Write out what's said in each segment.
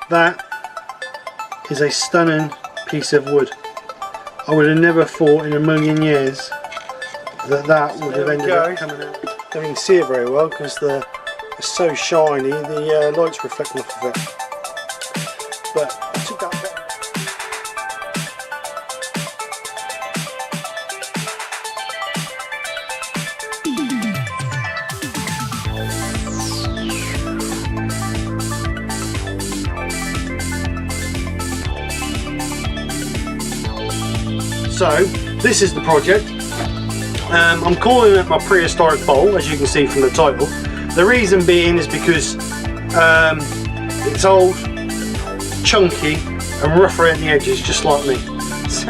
That is a stunning piece of wood. I would have never thought in a million years that that would have ended up coming out. Don't even see it very well because it's so shiny, the light's reflecting off of it. but I took that bit. So this is the project. I'm calling it my prehistoric bowl, as you can see from the title. The reason being is because it's old, chunky and rough around the edges, just like me. So,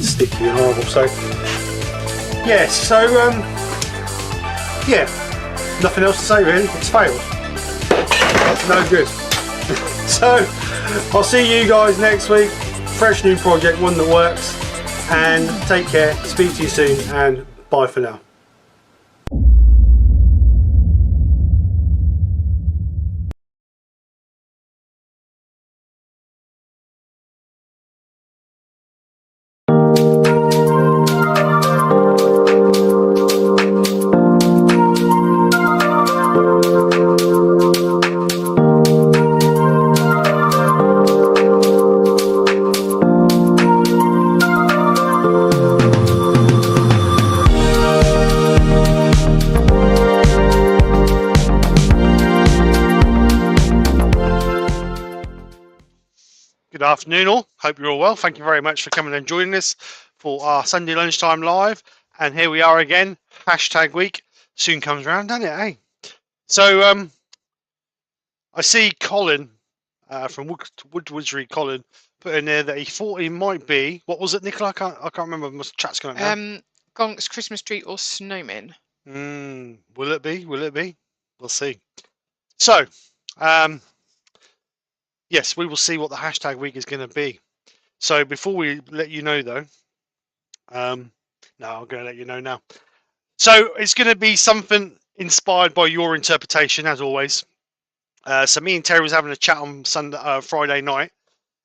sticky and horrible. So yeah, yeah, nothing else to say really. It's failed. No good. So I'll see you guys next week. Fresh new project, one that works. And take care. Speak to you soon, and bye for now. Good afternoon all, hope you're all well. Thank you very much for coming and joining us for our Sunday lunchtime live. And here we are again, hashtag week. Soon comes around, doesn't it, eh? So I see Colin from Woodwardry Colin put in there that he thought he might be, what was it, Nicola? I can't remember, my chat's going now. Gonks, Christmas tree or snowman. Will it be? Will it be? We'll see. So yes, we will see what the hashtag week is going to be. So before we let you know though, no, I'm going to let you know now. So it's going to be something inspired by your interpretation, as always. So me and Terry was having a chat on Friday night,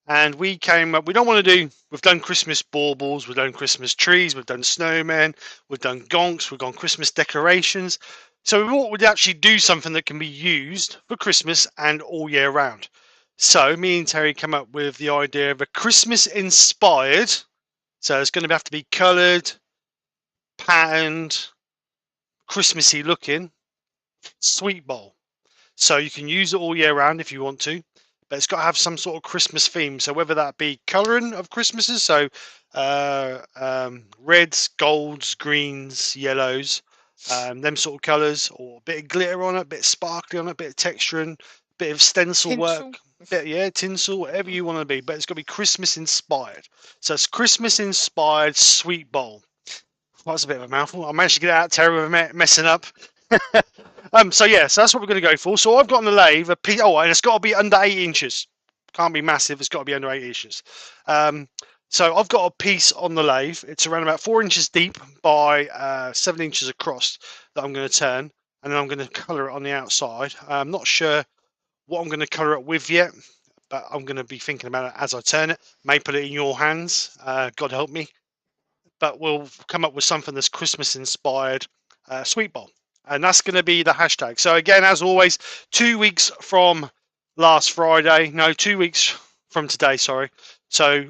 and we came up. We don't want to do. We've done Christmas baubles, we've done Christmas trees, we've done snowmen, we've done gonks, we've done Christmas decorations. So we thought we'd actually do something that can be used for Christmas and all year round. So me and Terry come up with the idea of a Christmas inspired. So it's going to have to be coloured, patterned, Christmassy looking sweet bowl. So you can use it all year round if you want to, but it's got to have some sort of Christmas theme. So whether that be colouring of Christmases, so reds, golds, greens, yellows, them sort of colours, or a bit of glitter on it, a bit of sparkly on it, a bit of texturing, a bit of stencil work, tinsel, whatever you want to be, but it's got to be Christmas inspired. So it's Christmas inspired sweet bowl. Well, that's a bit of a mouthful. I managed to get it out, Terry, with messing up. So yeah, so that's what we're going to go for. So I've got on the lathe a piece. Oh, and it's got to be under 8 inches. Can't be massive. It's got to be under 8 inches. So I've got a piece on the lathe. It's around about 4 inches deep by 7 inches across that I'm going to turn, and then I'm going to colour it on the outside. I'm not sure what I'm going to colour it with yet, but I'm going to be thinking about it as I turn it. May put it in your hands. God help me. But we'll come up with something that's Christmas inspired sweet bowl. And that's going to be the hashtag. So again, as always, 2 weeks from last Friday. No, 2 weeks from today, sorry. So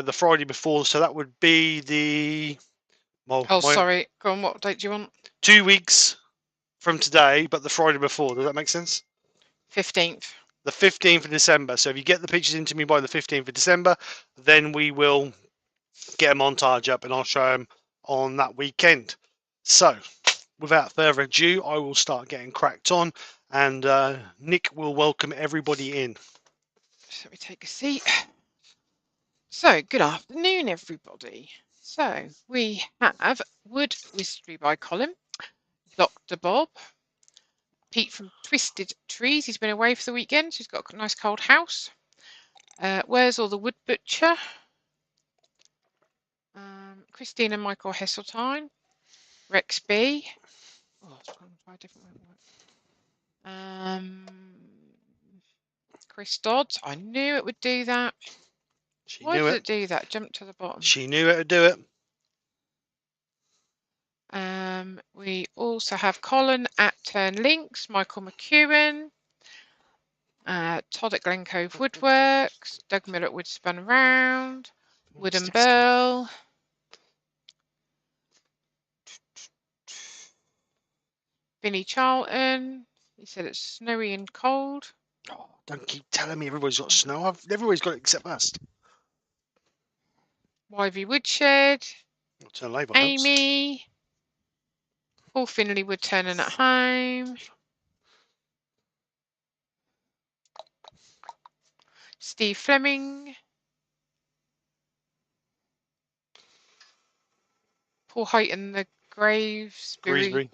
the Friday before. So that would be the... Well, sorry. Go on, what date do you want? 2 weeks from today, but the Friday before. Does that make sense? 15th. The 15th of December. So if you get the pictures into me by the 15th of December, then we will get a montage up and I'll show them on that weekend. So without further ado, I will start getting cracked on, and Nick will welcome everybody in. So let me take a seat. So good afternoon, everybody. So we have Wood Wizardry by Colin, Dr. Bob, Pete from Twisted Trees. He's been away for the weekend, so he's got a nice cold house. Where's all the Wood Butcher? Christine and Michael Hesseltine. Rex B. Oh, I've gone by a different one. Chris Dodds. I knew it would do that. Why did it do that? Jump to the bottom. She knew how to do it. We also have Colin at Turn Links, Michael McEwen, Todd at Glen Cove Woodworks, Doug Miller at Woodspun Round, Wooden Burl, Vinnie Charlton. He said it's snowy and cold. Oh, don't keep telling me everybody's got snow. Everybody's got it except us. YV Woodshed, Amy, Helps. Paul Finley Woodturning at Home, Steve Fleming, Paul Heighton the Gravesbury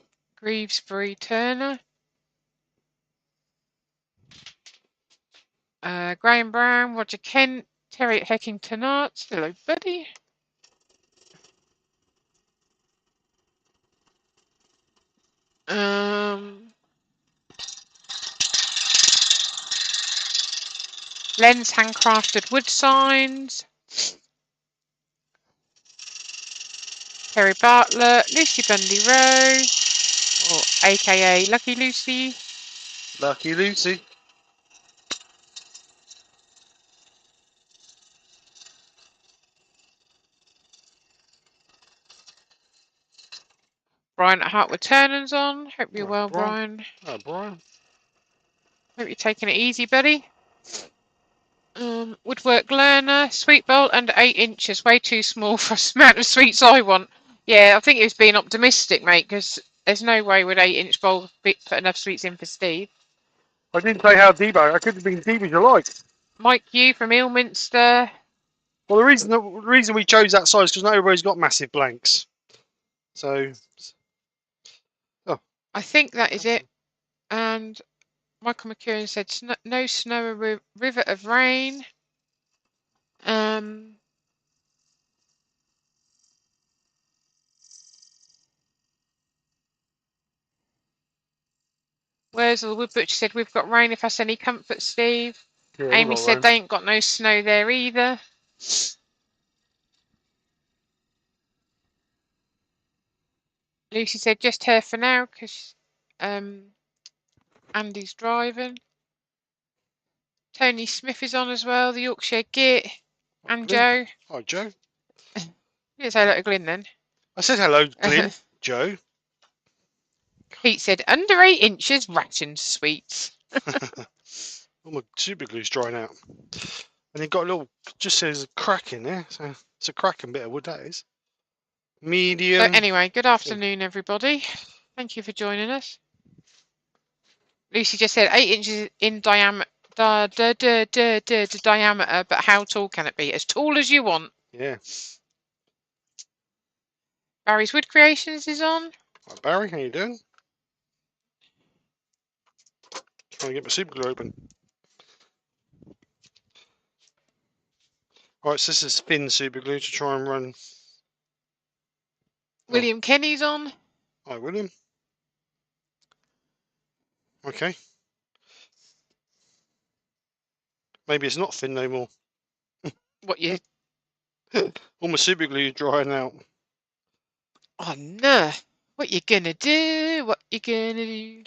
Turner, Graham Brown, Roger Kent, Terry at Heckington Arts. Hello, buddy. Len's Handcrafted Wood Signs. Terry Bartlett, Lucy Bundy Rowe, or aka Lucky Lucy. Lucky Lucy. Brian at Hartwood Turners on. Hope you're well, Brian. Oh, Brian. Hope you're taking it easy, buddy. Woodwork Learner, Sweet Bowl under 8 inches, way too small for the amount of sweets I want. Yeah, I think it was being optimistic, mate, because there's no way would 8-inch bowl put enough sweets in for Steve. I didn't say how deep. I could have been deep as you like. Mike Yu from Ilminster. Well, the reason we chose that size is because not everybody's got massive blanks. So, I think that is it. And Michael McEwen said, no snow, a river of rain. Where's the Wood Butcher said, we've got rain if that's any comfort, Steve. Yeah, Amy said rain. They ain't got no snow there either. Lucy said, just her for now because Andy's driving. Tony Smith is on as well, the Yorkshire Git. And Joe. Hi, Joe. You didn't say hello to Glyn then. I said hello, Glyn. Joe. Pete said, under 8 inches, ration sweets. Oh, my super glue's drying out. And it got a little, just says a crack in there. So it's a cracking bit of wood, that is. Medium. So anyway, good afternoon, everybody. Thank you for joining us. Lucy just said 8 inches in diameter, diameter, but how tall can it be? As tall as you want. Yeah. Barry's Wood Creations is on. Hi, Barry, how you doing? Trying to get my super glue open. Right, so this is thin super glue to try and run. William Kenny's on. Hi, William. Okay. Maybe it's not thin no more. What you? All my super glue is drying out. Oh no! What you gonna do? What you gonna do?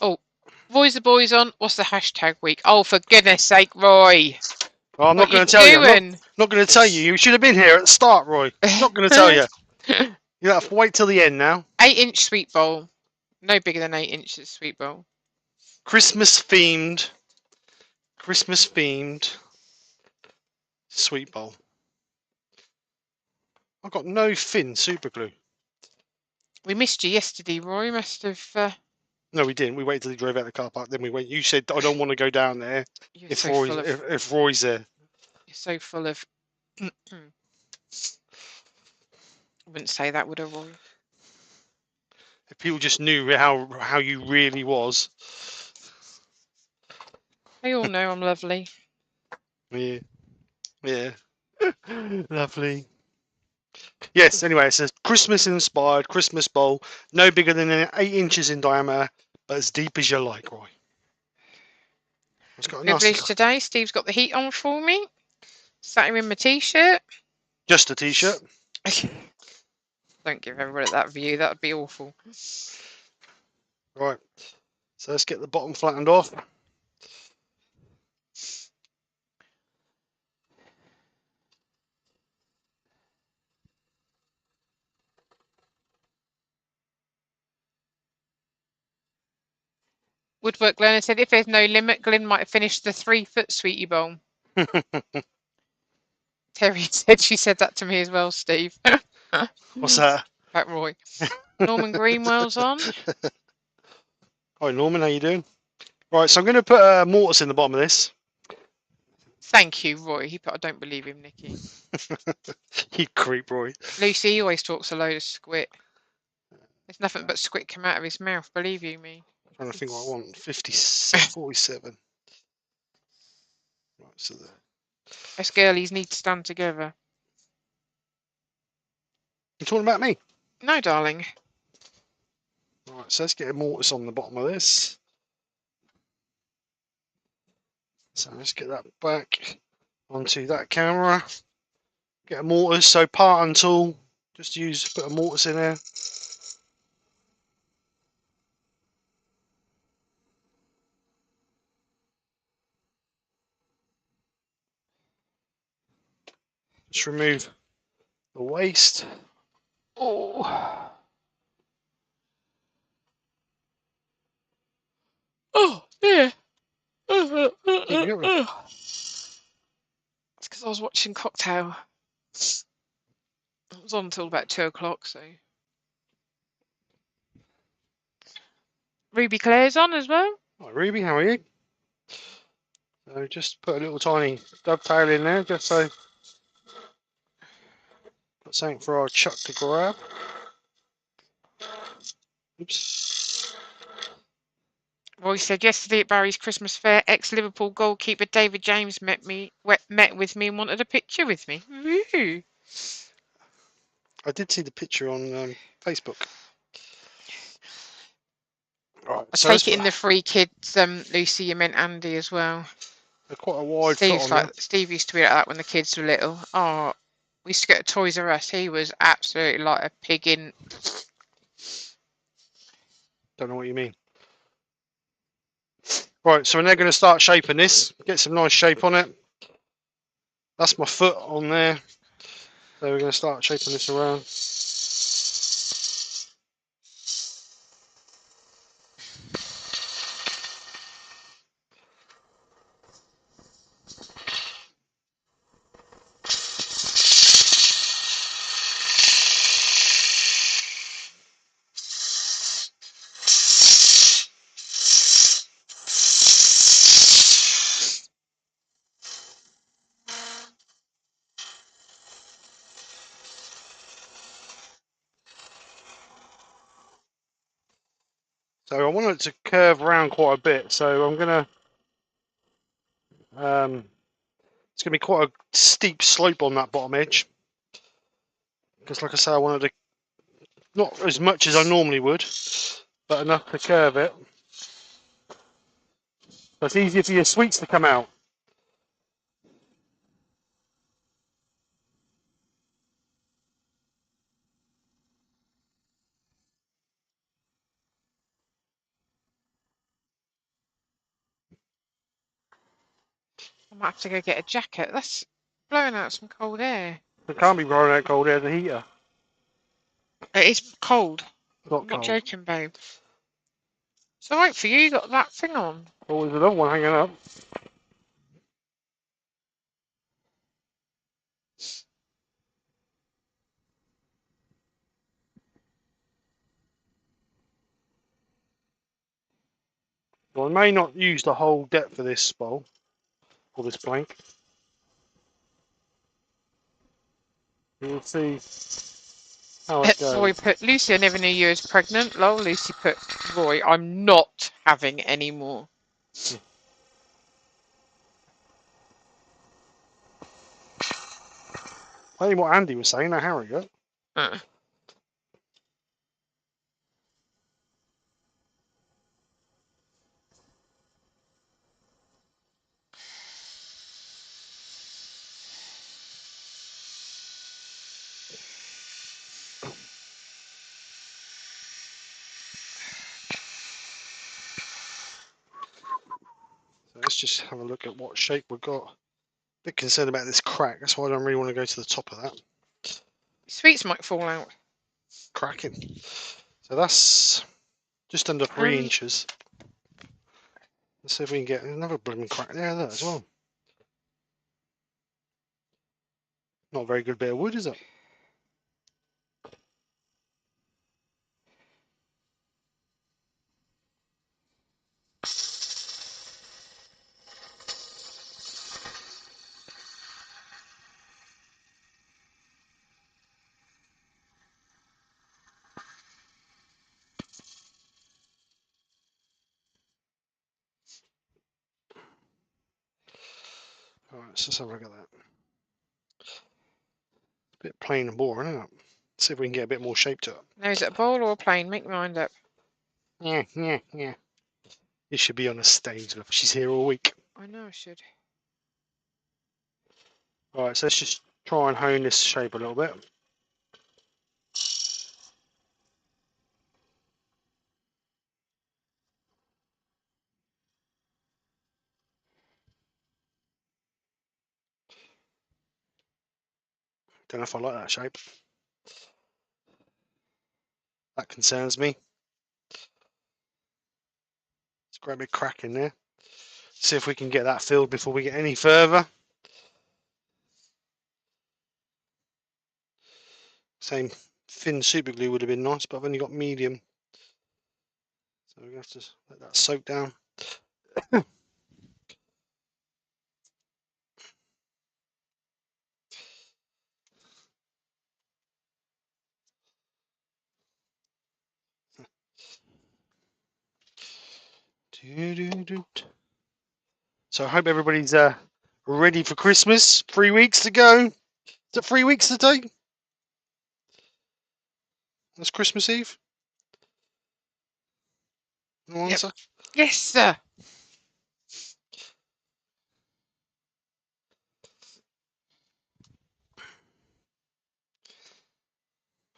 Oh, Roy's the boys on. What's the hashtag week? Oh, for goodness sake, Roy! Oh, I'm not going to tell you. I'm not going to tell you. You should have been here at the start, Roy. I'm not going to tell you. You have to wait till the end now. 8-inch sweet bowl. No bigger than 8 inches sweet bowl. Christmas themed sweet bowl. I've got no thin super glue. We missed you yesterday, Roy. Must have. No, we didn't. We waited till he drove out the car park. Then we went. You said, I don't want to go down there if Roy's there. You're so full of. I wouldn't say that, would I, Roy? If people just knew how you really was. They all know I'm lovely. Yeah. Yeah. Lovely. Yes, anyway, it's a Christmas-inspired Christmas bowl, no bigger than 8 inches in diameter, but as deep as you like, Roy. It's got a nice... Privileged today. Steve's got the heat on for me. Sat him in my t-shirt. Just a t-shirt. Don't give everybody that view. That would be awful. Right, so let's get the bottom flattened off. Woodwork Learner said if there's no limit, Glenn might finish the 3-foot sweetie bowl. Terry said she said that to me as well, Steve. What's that? About Roy. Norman Greenwell's on. Hi Norman, how you doing? Right, so I'm going to put mortise in the bottom of this. Thank you, Roy. He put, I don't believe him, Nikki. You creep, Roy. Lucy always talks a load of squit. There's nothing but squit come out of his mouth, believe you me. I'm trying to think what I want. 47. Right, so there. Us girlies need to stand together. You talking about me? No, darling. Right, so let's get a mortise on the bottom of this. So let's get that back onto that camera. Get a mortise, so part and tool. Just put a mortise in there. Just remove the waste. Oh. Oh, yeah. It's because I was watching Cocktail. It was on until about 2 o'clock, so. Ruby Claire's on as well. Hi Ruby, how are you? So just put a little tiny dovetail in there, just so got something for our chuck to grab. Oops. Roy said yesterday at Barry's Christmas fair, ex-Liverpool goalkeeper David James met with me and wanted a picture with me. Woo. I did see the picture on Facebook. Right, I so take it in the free kids, Lucy, you meant Andy as well. They're quite a wide foot on there. Steve used to be like that when the kids were little. Oh, we used to go to Toys R Us. He was absolutely like a pig in. Don't know what you mean. Right, so we're now going to start shaping this. Get some nice shape on it. That's my foot on there. So we're going to start shaping this around. So I want it to curve around quite a bit. So I'm going to, it's going to be quite a steep slope on that bottom edge. Because like I say, I wanted to, not as much as I normally would, but enough to curve it. So it's easier for your sweets to come out. I might have to go get a jacket. That's blowing out some cold air. It can't be blowing out cold air, the heater. It is cold. I'm not joking, babe. It's alright for you. You got that thing on. Oh, there's another one hanging up. Well, I may not use the whole depth of this bowl, or this blank. We'll see how it goes. Roy put, Lucy, I never knew you was pregnant. Lol, Lucy put, Roy, I'm not having any more. That ain't what Andy was saying, no Harriet. Uh. So let's just have a look at what shape we've got. A bit concerned about this crack, that's why I don't really want to go to the top of that. Sweets might fall out. Cracking. So that's just under 3 inches. Let's see if we can get another blooming crack there as well. Not a very good bit of wood, is it? Alright, so let's have a look at that. A bit plain and boring, isn't it? See if we can get a bit more shape to it. Now, is it a bowl or a plane? Make your mind up. Yeah. This should be on a stage. Look, she's here all week. I know I should. Alright, so let's just try and hone this shape a little bit. Don't know if I like that shape. That concerns me. Let's grab a big crack in there. See if we can get that filled before we get any further. Same thin super glue would have been nice, but I've only got medium. So we're going to have to let that soak down. So I hope everybody's ready for Christmas. 3 weeks to go. Is it 3 weeks today? That's Christmas Eve? No answer? Yes, sir.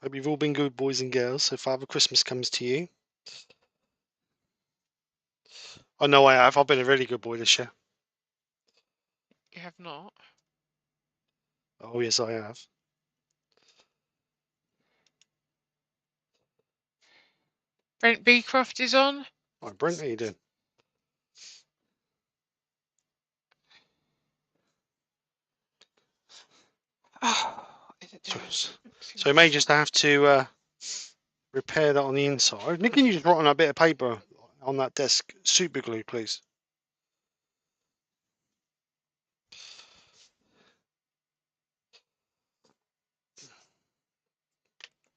Hope you've all been good boys and girls. So Father Christmas comes to you. I know I have. I've been a really good boy this year. You have not. Oh yes, I have. Brent Beecroft is on. Right, Brent, how you doing? Oh, is it doing? So we may just have to repair that on the inside. Nick, can you just write on that bit of paper on that desk? Super glue, please.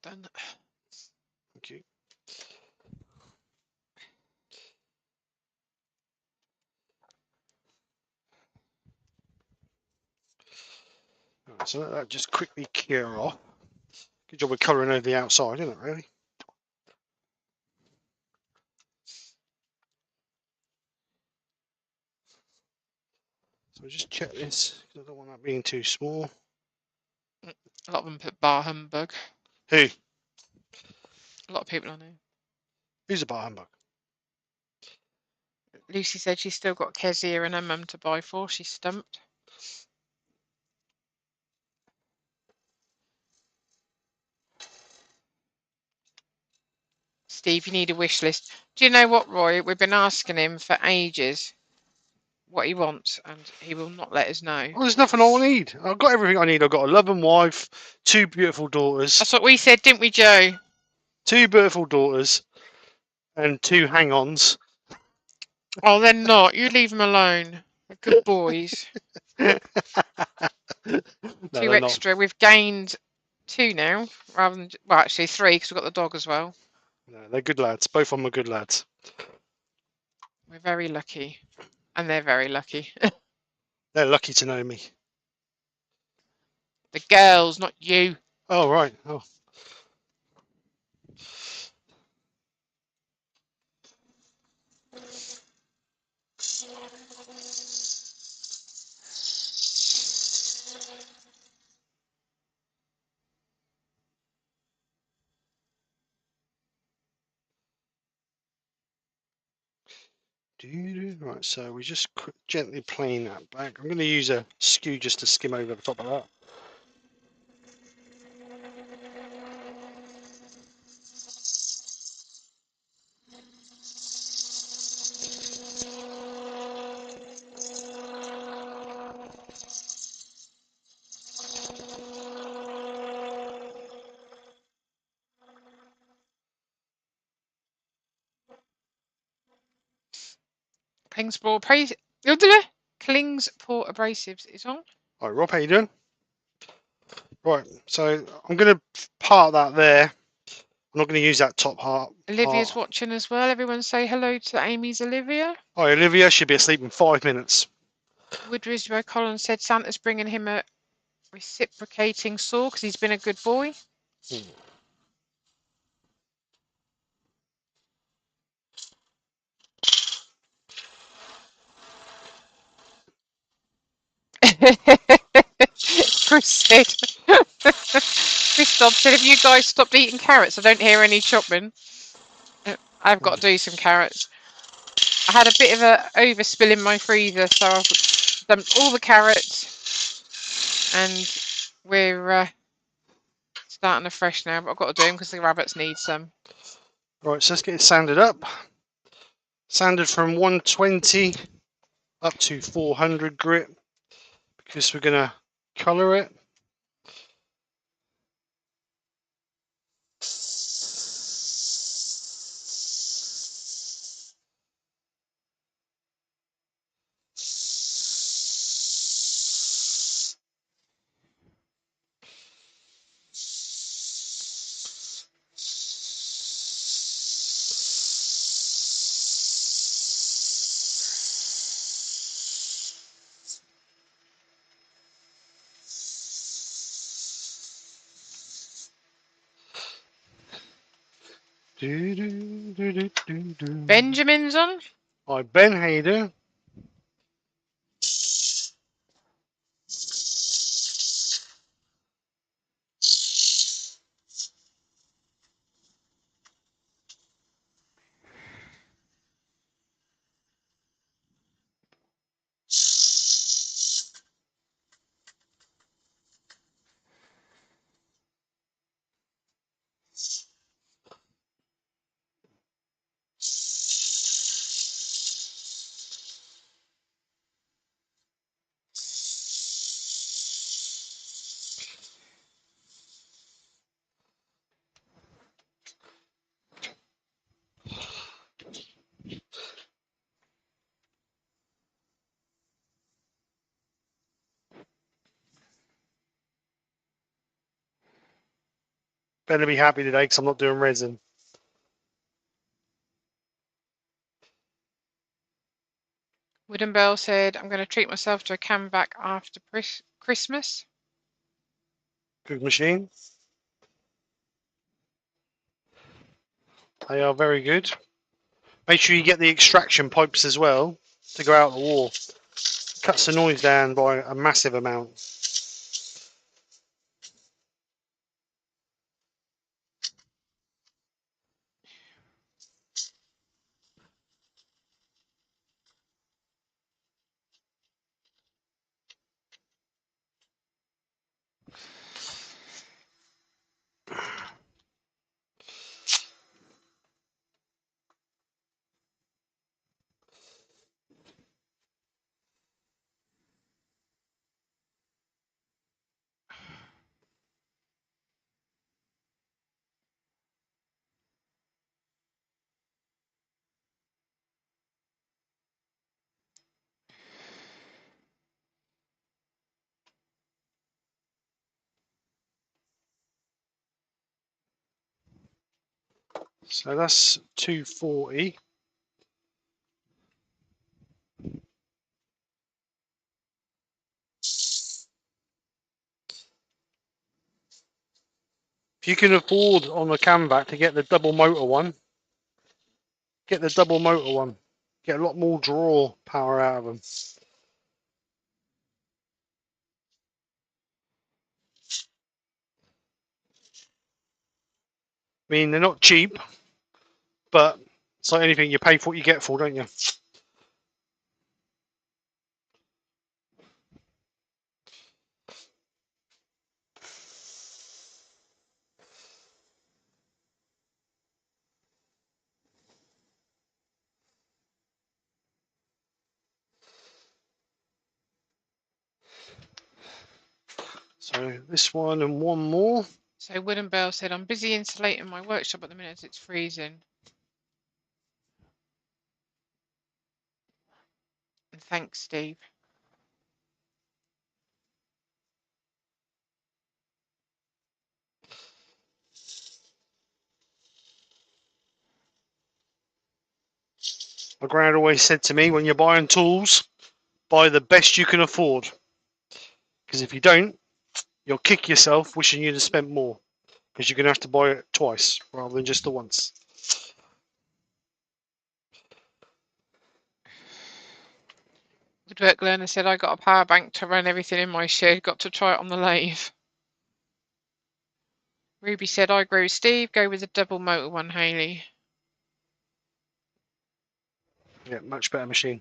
Done. Thank you. Right, so let that just quickly cure off. Good job of colouring over the outside, isn't it, really? So just check this, because I don't want that being too small. A lot of them put bar humbug. Who? A lot of people I know. Who's a bar humbug? Lucy said she's still got Kezia and her mum to buy for. She's stumped. Steve, you need a wish list. Do you know what, Roy? We've been asking him for ages what he wants, and he will not let us know. Oh, there's nothing I need. I've got everything I need. I've got a loving wife, 2 beautiful daughters. That's what we said, didn't we, Joe? 2 beautiful daughters and 2 hang-ons. Oh, they're not. You leave them alone. They're good boys. No, 2 extra. Not. We've gained 2 now, rather than, well, actually 3, because we've got the dog as well. No, they're good lads. Both of them are good lads. We're very lucky, and they're very lucky. They're lucky to know me. The girls, not you. Oh, right. Oh. Right, so we just gently plane that back. I'm going to use a skew just to skim over the top of that. Klingsport Abrasives is on. All right, Rob, how you doing? Right, so I'm going to part that there. I'm not going to use that top part. Olivia's watching as well. Everyone say hello to Amy's Olivia. Hi, Olivia. She'll be asleep in 5 minutes. Woodrisby Colin said Santa's bringing him a reciprocating saw because he's been a good boy. Chris said, Chris Dodd said, have you guys stopped eating carrots? I don't hear any chopping. I've got to do some carrots. I had a bit of a overspill in my freezer, so I've dumped all the carrots and we're starting afresh now, but I've got to do them because the rabbits need some. Right, so let's get it sanded up. Sanded from 120 up to 400 grit because we're going to colour it. Benjamin's on. Hi, Ben, how you doing? Better be happy today because I'm not doing resin. Wooden Bell said, I'm going to treat myself to a canvac after Christmas. Good machine. They are very good. Make sure you get the extraction pipes as well to go out the wall. Cuts the noise down by a massive amount. So that's 240. you can afford on the Canvac to get the double motor one, get the double motor one. Get a lot more draw power out of them. I mean, they're not cheap, but it's like anything, you pay for what you get for, don't you? So this one and one more. So Wooden Bell said, I'm busy insulating my workshop at the minute, it's freezing. And thanks, Steve. My granddad always said to me, when you're buying tools, buy the best you can afford. Because if you don't, you'll kick yourself wishing you'd have spent more. Because you're going to have to buy it twice rather than just the once. Woodwork Learner said, I got a power bank to run everything in my shed, got to try it on the lathe. Ruby said, I agree with Steve, go with the double motor one, Hayley. Yeah, much better machine.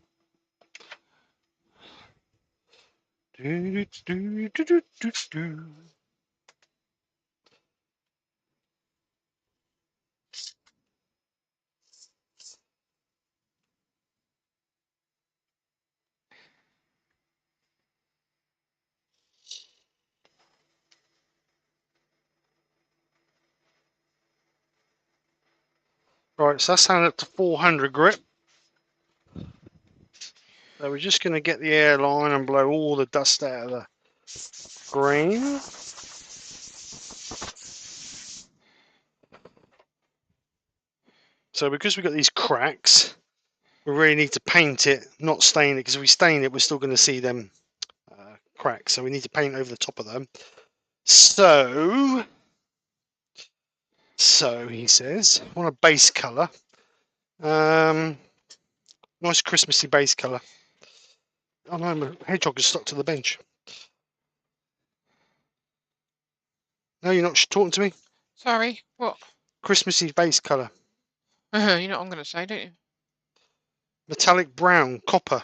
Right, so that's handed up to 400 grit. So we're just going to get the airline and blow all the dust out of the grain. So because we've got these cracks, we really need to paint it, not stain it, because if we stain it, we're still going to see them cracks. So we need to paint over the top of them. So he says, I want a base colour. Nice Christmassy base colour. Oh no, my hedgehog is stuck to the bench. No, you're not talking to me. Sorry, what? Christmassy base colour. You know what I'm going to say, don't you? Metallic brown, copper.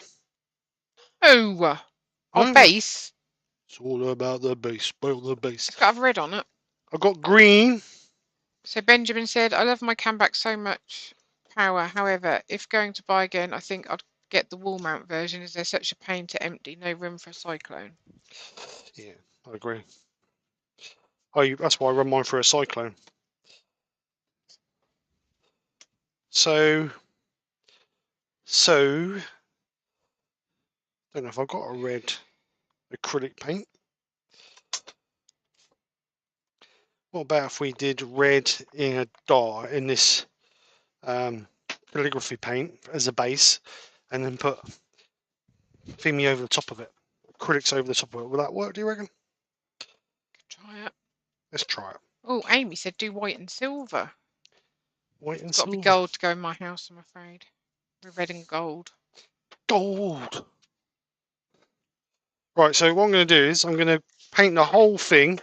Oh, base. It's all about the base, the base. It's got a red on it. I've got green. So Benjamin said, I love my Canvac so much power. However, if going to buy again, I think I'd get the wall mount version. Is there such a pain to empty? No room for a cyclone. Yeah, I agree. That's why I run mine through a cyclone. So, don't know if I've got a red acrylic paint. What about if we did red in a dye in this calligraphy paint as a base, and then put thingy over the top of it, acrylics over the top of it? Will that work? Do you reckon? Try it. Let's try it. Oh, Amy said do white and silver. White and It's got to silver. be gold to go in my house, I'm afraid. We're red and gold. Gold. Right, so what I'm going to do is I'm going to paint the whole thing.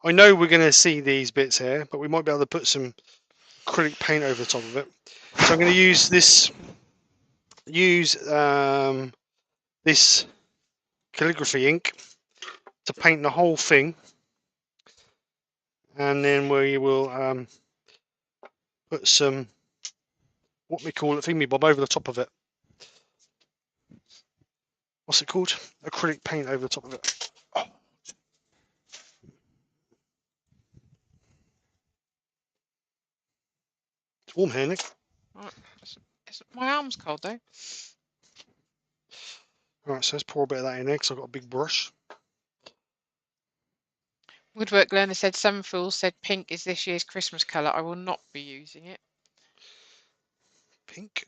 I know we're going to see these bits here, but we might be able to put some acrylic paint over the top of it. So I'm going to use this this calligraphy ink to paint the whole thing, and then we will put some, what we call it, thingy bob over the top of it. What's it called? Acrylic paint over the top of it. Oh. It's warm here, Nick. Right. My arm's cold though. Right, so let's pour a bit of that in there because I've got a big brush. Woodwork Learner said, some fools said pink is this year's Christmas colour. I will not be using it. Pink?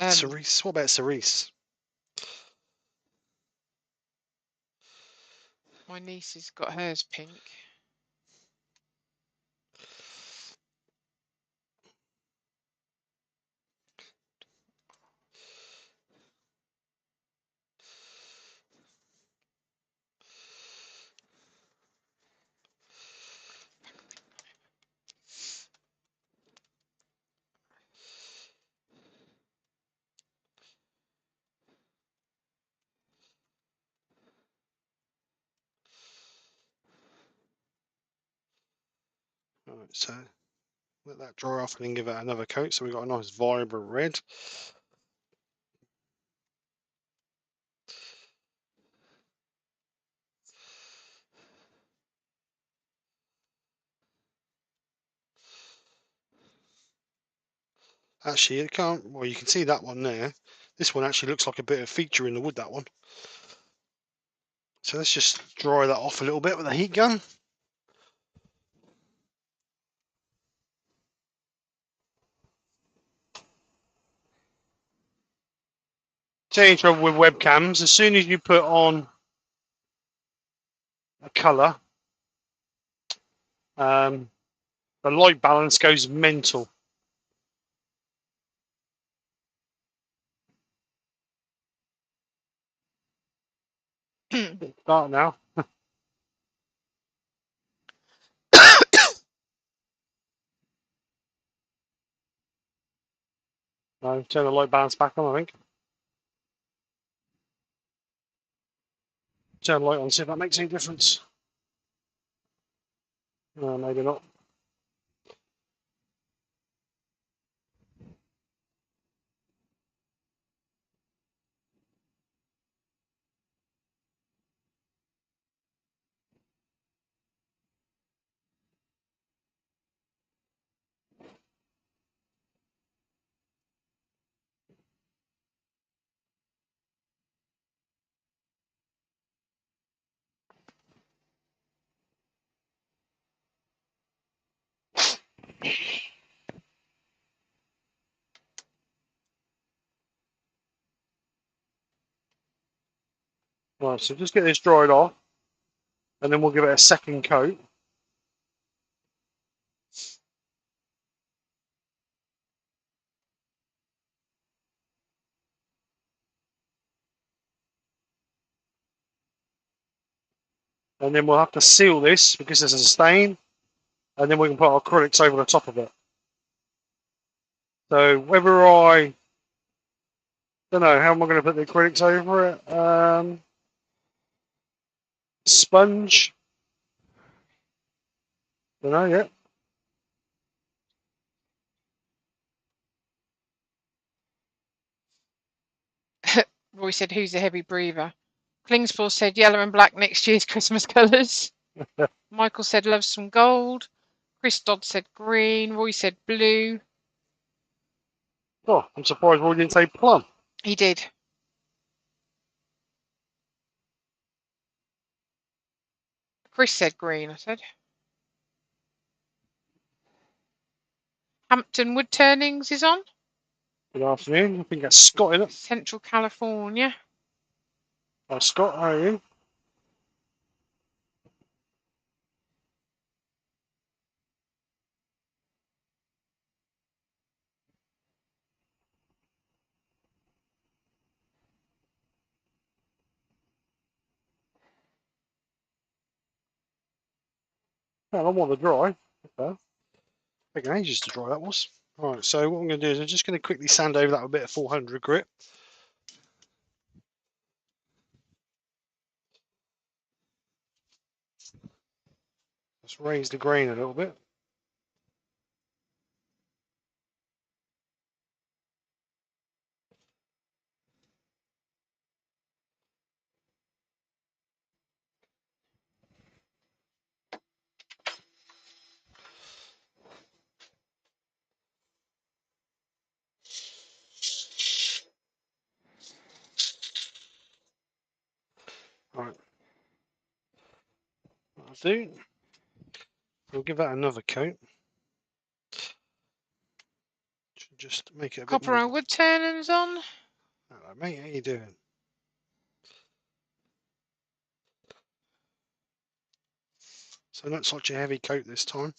Cerise? What about cerise? My niece has got hers pink. So let that dry off and then give it another coat. So we've got a nice vibrant red. Actually, it can't. Well, you can see that one there. This one actually looks like a bit of feature in the wood, that one. So let's just dry that off a little bit with a heat gun. Any trouble with webcams, as soon as you put on a colour, the light balance goes mental. It's dark now. No, turn the light balance back on, I think. Turn the light on, see if that makes any difference. No, maybe not. Right, so just get this dried off, and then we'll give it a second coat. And then we'll have to seal this because there's a stain, and then we can put our acrylics over the top of it. So whether I don't know, how am I going to put the acrylics over it? Sponge. Don't know yet. Roy said, who's a heavy breather? Klingsford said, yellow and black next year's Christmas colours. Michael said, loves some gold. Chris Dodd said green. Roy said blue. Oh, I'm surprised Roy didn't say plum. He did. Chris said green, I said. Hampton Wood Turnings is on. Good afternoon. I think that's Scott in it. Central California. Oh, Scott, how are you? Well, I want to dry. Okay. Taking ages to dry, that was. Alright, so what I'm going to do is I'm just going to quickly sand over that with a bit of 400 grit. Let's raise the grain a little bit. Alright. That'll do. We'll give that another coat. Just make it a Copper bit more. and Wood Turnings on. Hello, mate. How you doing? So not such a heavy coat this time.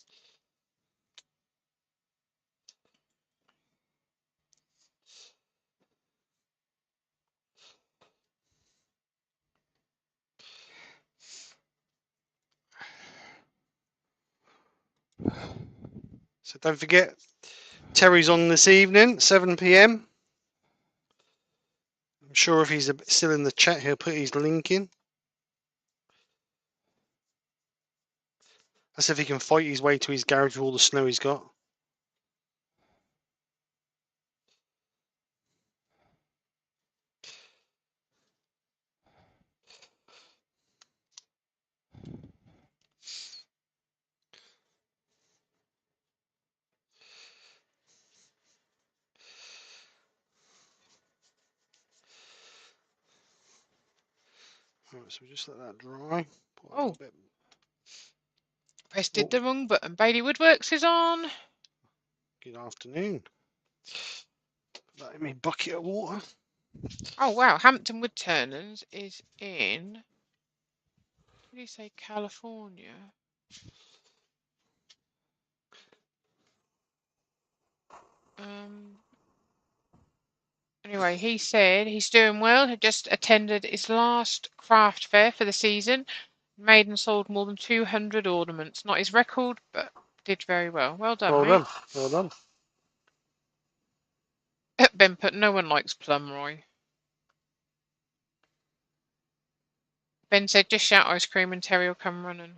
So don't forget, Terry's on this evening, 7 p.m. I'm sure if he's still in the chat, he'll put his link in. That's if he can fight his way to his garage with all the snow he's got. Right, so we just let that dry. Oh, Bit. pressed did the wrong button. Bailey Woodworks is on. Good afternoon. Put that in my bucket of water. Oh wow, Hampton Woodturners is in. What did he say? California. Anyway, he said he's doing well. He just attended his last craft fair for the season. Made and sold more than 200 ornaments. Not his record, but did very well. Well done, Well mate. done. Well done. Ben put, no one likes Plum, Roy. Ben said, just shout ice cream and Terry will come running.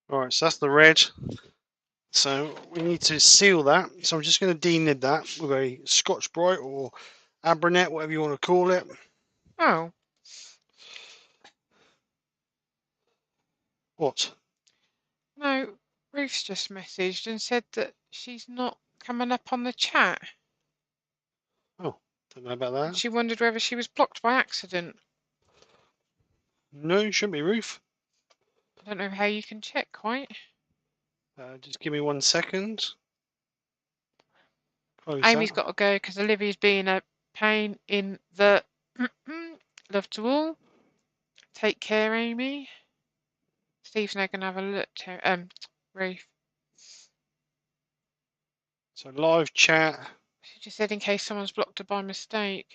Alright, so that's the red. So we need to seal that. So I'm just going to denid that with a Scotch Brite or Abranet, whatever you want to call it. Oh. What? No, Ruth's just messaged and said that she's not coming up on the chat. Oh, don't know about that. She wondered whether she was blocked by accident. No, it shouldn't be Ruth. I don't know how you can check quite. Just give me 1 second. Close Amy's that. got to go because Olivia's being a pain in the love to all. Take care, Amy. Steve's now going to have a look. Ruth. So live chat. She just said in case someone's blocked her by mistake.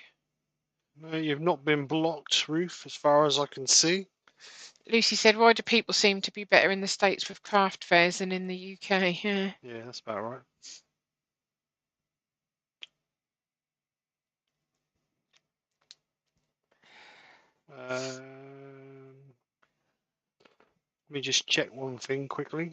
No, you've not been blocked, Ruth, as far as I can see. Lucy said, why do people seem to be better in the States with craft fairs than in the UK? Yeah, that's about right. Let me just check one thing quickly.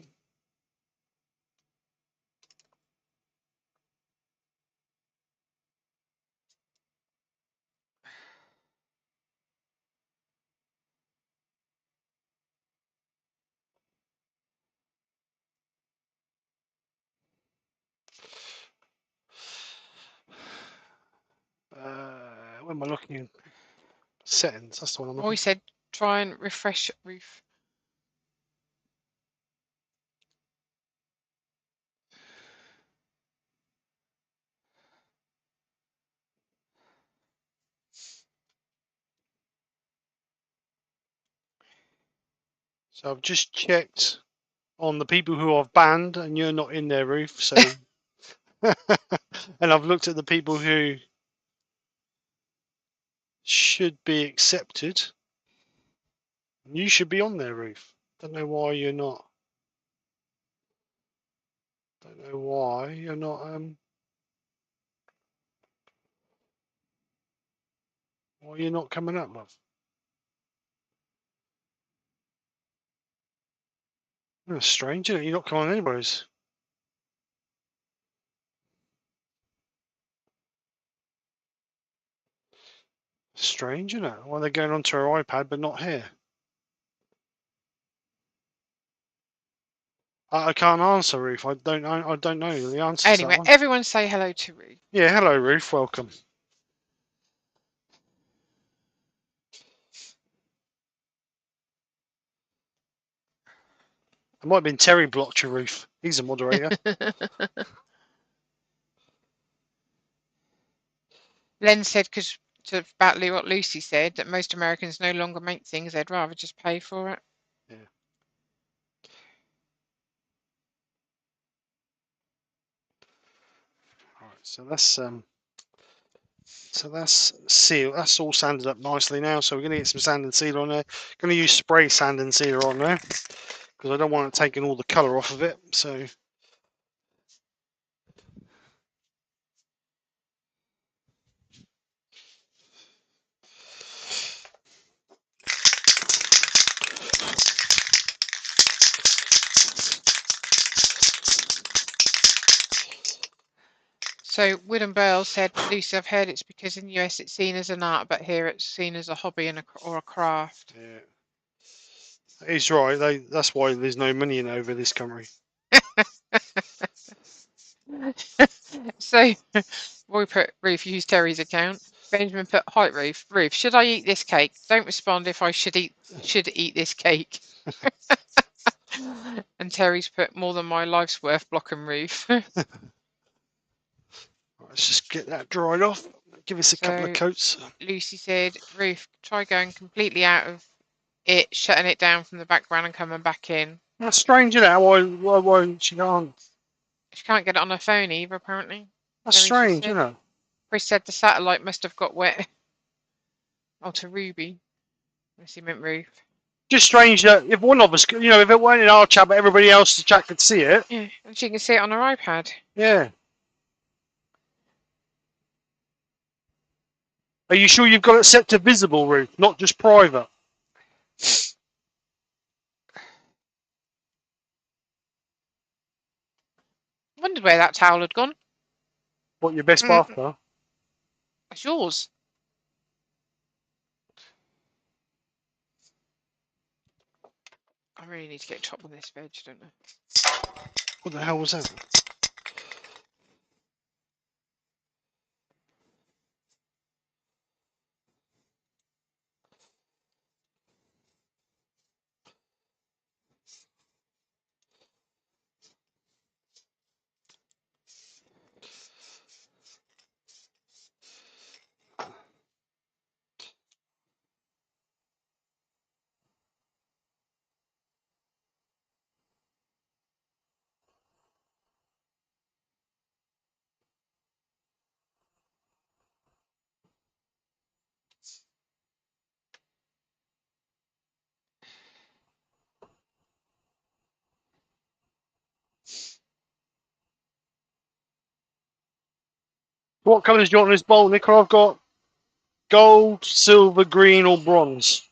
Where am I looking in? Settings, that's the one I'm looking Roy said, try and refresh Ruth. So I've just checked on the people who I've banned, and you're not in there, Ruth. So, and I've looked at the people who should be accepted. You should be on there, Ruth. Don't know why you're not. Don't know why you're not. Why you're not coming up, love? That's strange, isn't it? You're not coming on anybody's. Strange, isn't it? Why they're going onto her iPad but not here? I can't answer, Ruth. I don't know the answer to that Anyway, one. everyone say hello to Ruth. Yeah, hello, Ruth. Welcome. It might have been Terry blocked you, Ruth. He's a moderator. Len said, about what Lucy said, that most Americans no longer make things, they'd rather just pay for it. Yeah. All right, so that's seal. That's all sanded up nicely now. So we're going to get some sand and sealer on there. Going to use spray sand and sealer on there because I don't want it taking all the colour off of it. So. So Wooden Burl said, Lucy, I've heard it's because in the US it's seen as an art, but here it's seen as a hobby or a craft. Yeah. He's right. That's why there's no money in over this country. So Roy put, Ruth, use Terry's account. Benjamin put, hi Ruth. Ruth, should I eat this cake? Don't respond if I should eat this cake. And Terry's put, more than my life's worth, blocking Ruth. Let's just get that dried off. Give us a couple of coats. Lucy said, Ruth, try going completely out of it, shutting it down from the background and coming back in. That's strange, isn't it? Why she can't? She can't get it on her phone either, apparently. That's strange, isn't it? Chris said the satellite must have got wet. Oh, to Ruby. Unless he meant Ruth. Just strange that if one of us, if it weren't in our chat, but everybody else's chat could see it. Yeah, and she can see it on her iPad. Yeah. Are you sure you've got it set to visible, Ruth, not just private? Wondered where that towel had gone. What, your best bath towel? It's yours. I really need to get top on this veg, don't I? What the hell was that? What colours do you want in this bowl, Nicola? I've got gold, silver, green, or bronze.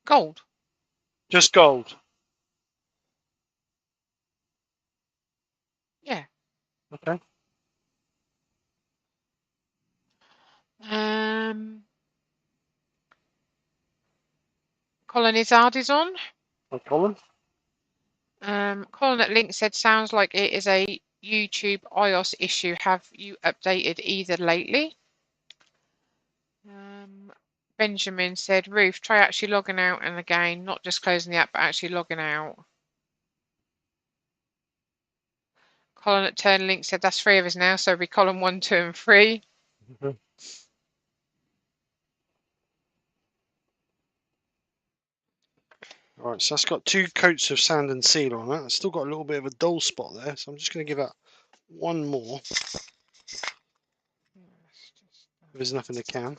Gold. Just gold. Yeah. Okay. Colin Izzard is on. Hi, Colin. Colin at Link said, sounds like it is a YouTube iOS issue. Have you updated either lately? Benjamin said, Ruth, try actually logging out and again, not just closing the app, but actually logging out. Colin at Turn Link said, that's 3 of us now, so it'll be Colin 1, 2, and 3. Alright, so that's got 2 coats of sand and sealer on that. It's still got a little bit of a dull spot there, so I'm just going to give that one more. If there's enough in the can.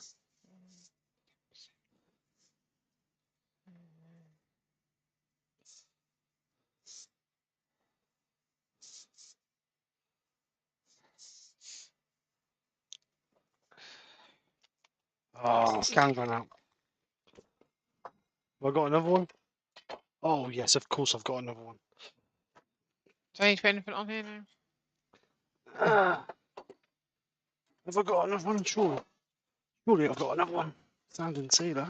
Oh, can gone out. Have I got another one? Oh, yes, of course I've got another one. Do I need to put anything on here now? Have I got another one? Sure. Surely I've got another one. Sand and sealer.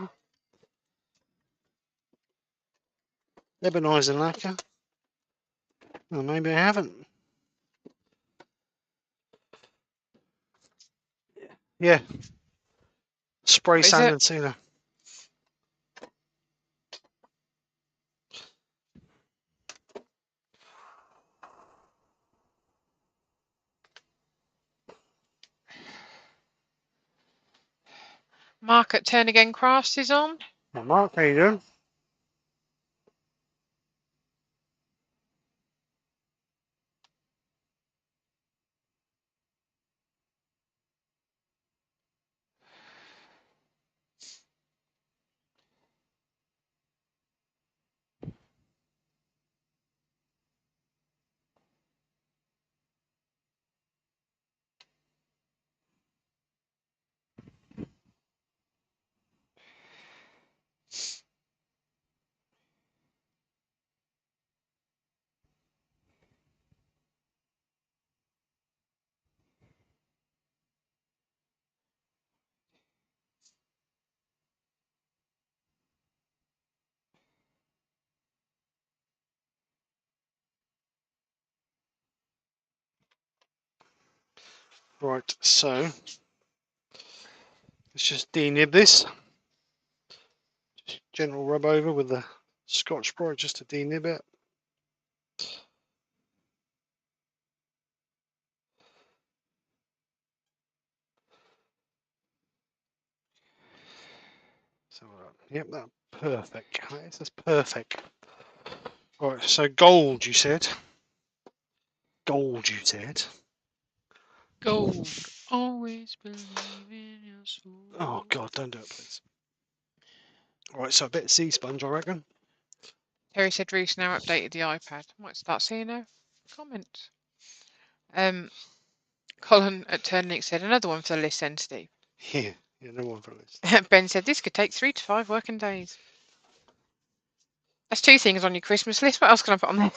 Ebonizer lacquer. Well, maybe I haven't. Yeah. Spray What is sand it? and sealer. Mark at Turn Again Crafts is on. Well, Mark, how you doing? Right, so let's just denib this. Just general rub over with the Scotch-Brite just to denib it. So, yep, that's perfect. That's perfect. Right, so gold, you said. Gold, you said. Gold. Always believe in your soul. Oh, God, don't do it, please. Right, so a bit of sea sponge, I reckon. Terry said Reese now updated the iPad. Might start seeing her comments. Colin at Turnick said another one for the list then, Steve. Yeah, no one for this. Ben said this could take 3 to 5 working days. That's 2 things on your Christmas list. What else can I put on there?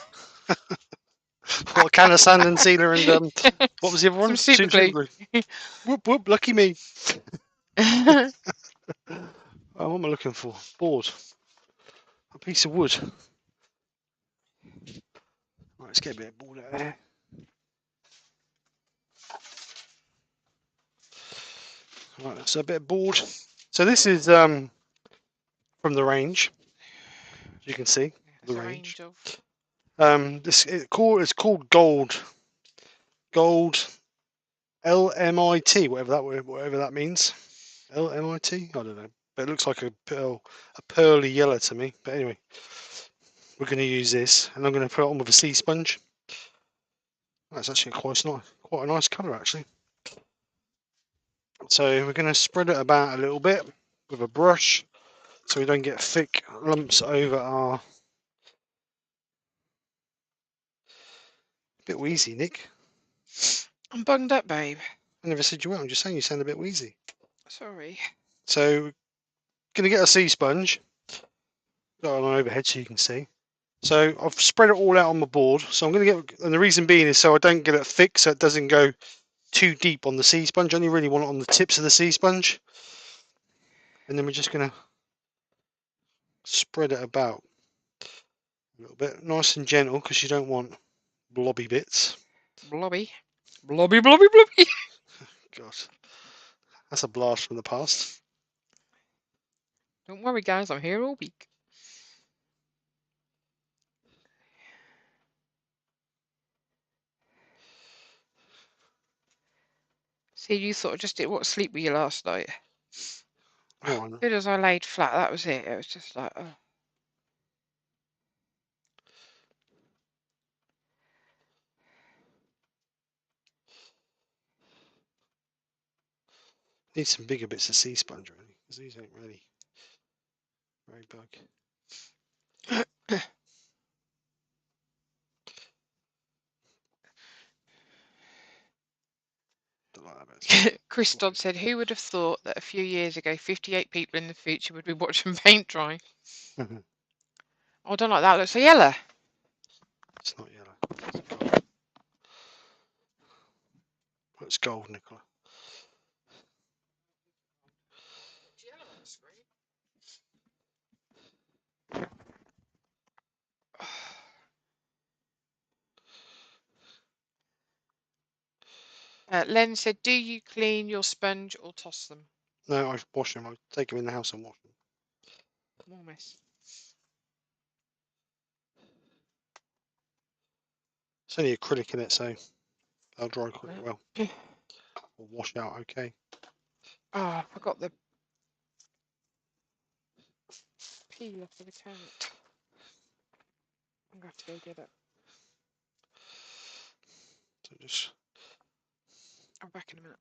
What, a can of sand and sealer and what was the other one? Some super glue. Whoop whoop, lucky me. Oh, what am I looking for? Board. A piece of wood. Right, let's get a bit of board out of here. Right, so a bit of board. So this is from the range. As you can see, the range. This it's called gold. Gold LMIT, whatever that means. LMIT? I don't know. But it looks like a pearly yellow to me. But anyway, we're going to use this, and I'm going to put it on with a sea sponge. That's actually quite a nice colour actually. So we're going to spread it about a little bit with a brush, so we don't get thick lumps over our. Bit wheezy, Nick. I'm bunged up, babe. I never said you were. I'm just saying you sound a bit wheezy. Sorry. So, going to get a sea sponge. Got it on overhead so you can see. So I've spread it all out on the board. So I'm going to get, and the reason being is so I don't get it thick, so it doesn't go too deep on the sea sponge. I only really want it on the tips of the sea sponge. And then we're just going to spread it about a little bit, nice and gentle, because you don't want blobby bits. Blobby. Blobby, blobby, blobby. God, that's a blast from the past. Don't worry, guys. I'm here all week. See, you sort of just did what sleep were you last night? Oh, Good as I laid flat, that was it. It was just like, oh. need some bigger bits of sea sponge, really, because these ain't really very big. Chris Dodd said, who would have thought that a few years ago 58 people in the future would be watching paint dry? Oh, I don't like that. It looks so yellow. It's not yellow. It's gold. Well, it's gold, Nicola. Len said, do you clean your sponge or toss them? No, I wash them. I take them in the house and wash them. More mess. It's only acrylic in it, so they'll dry quite well. Or wash out okay. Oh, I forgot the peeler for the carrot. I'm going to have to go get it. So just... I'll be back in a minute.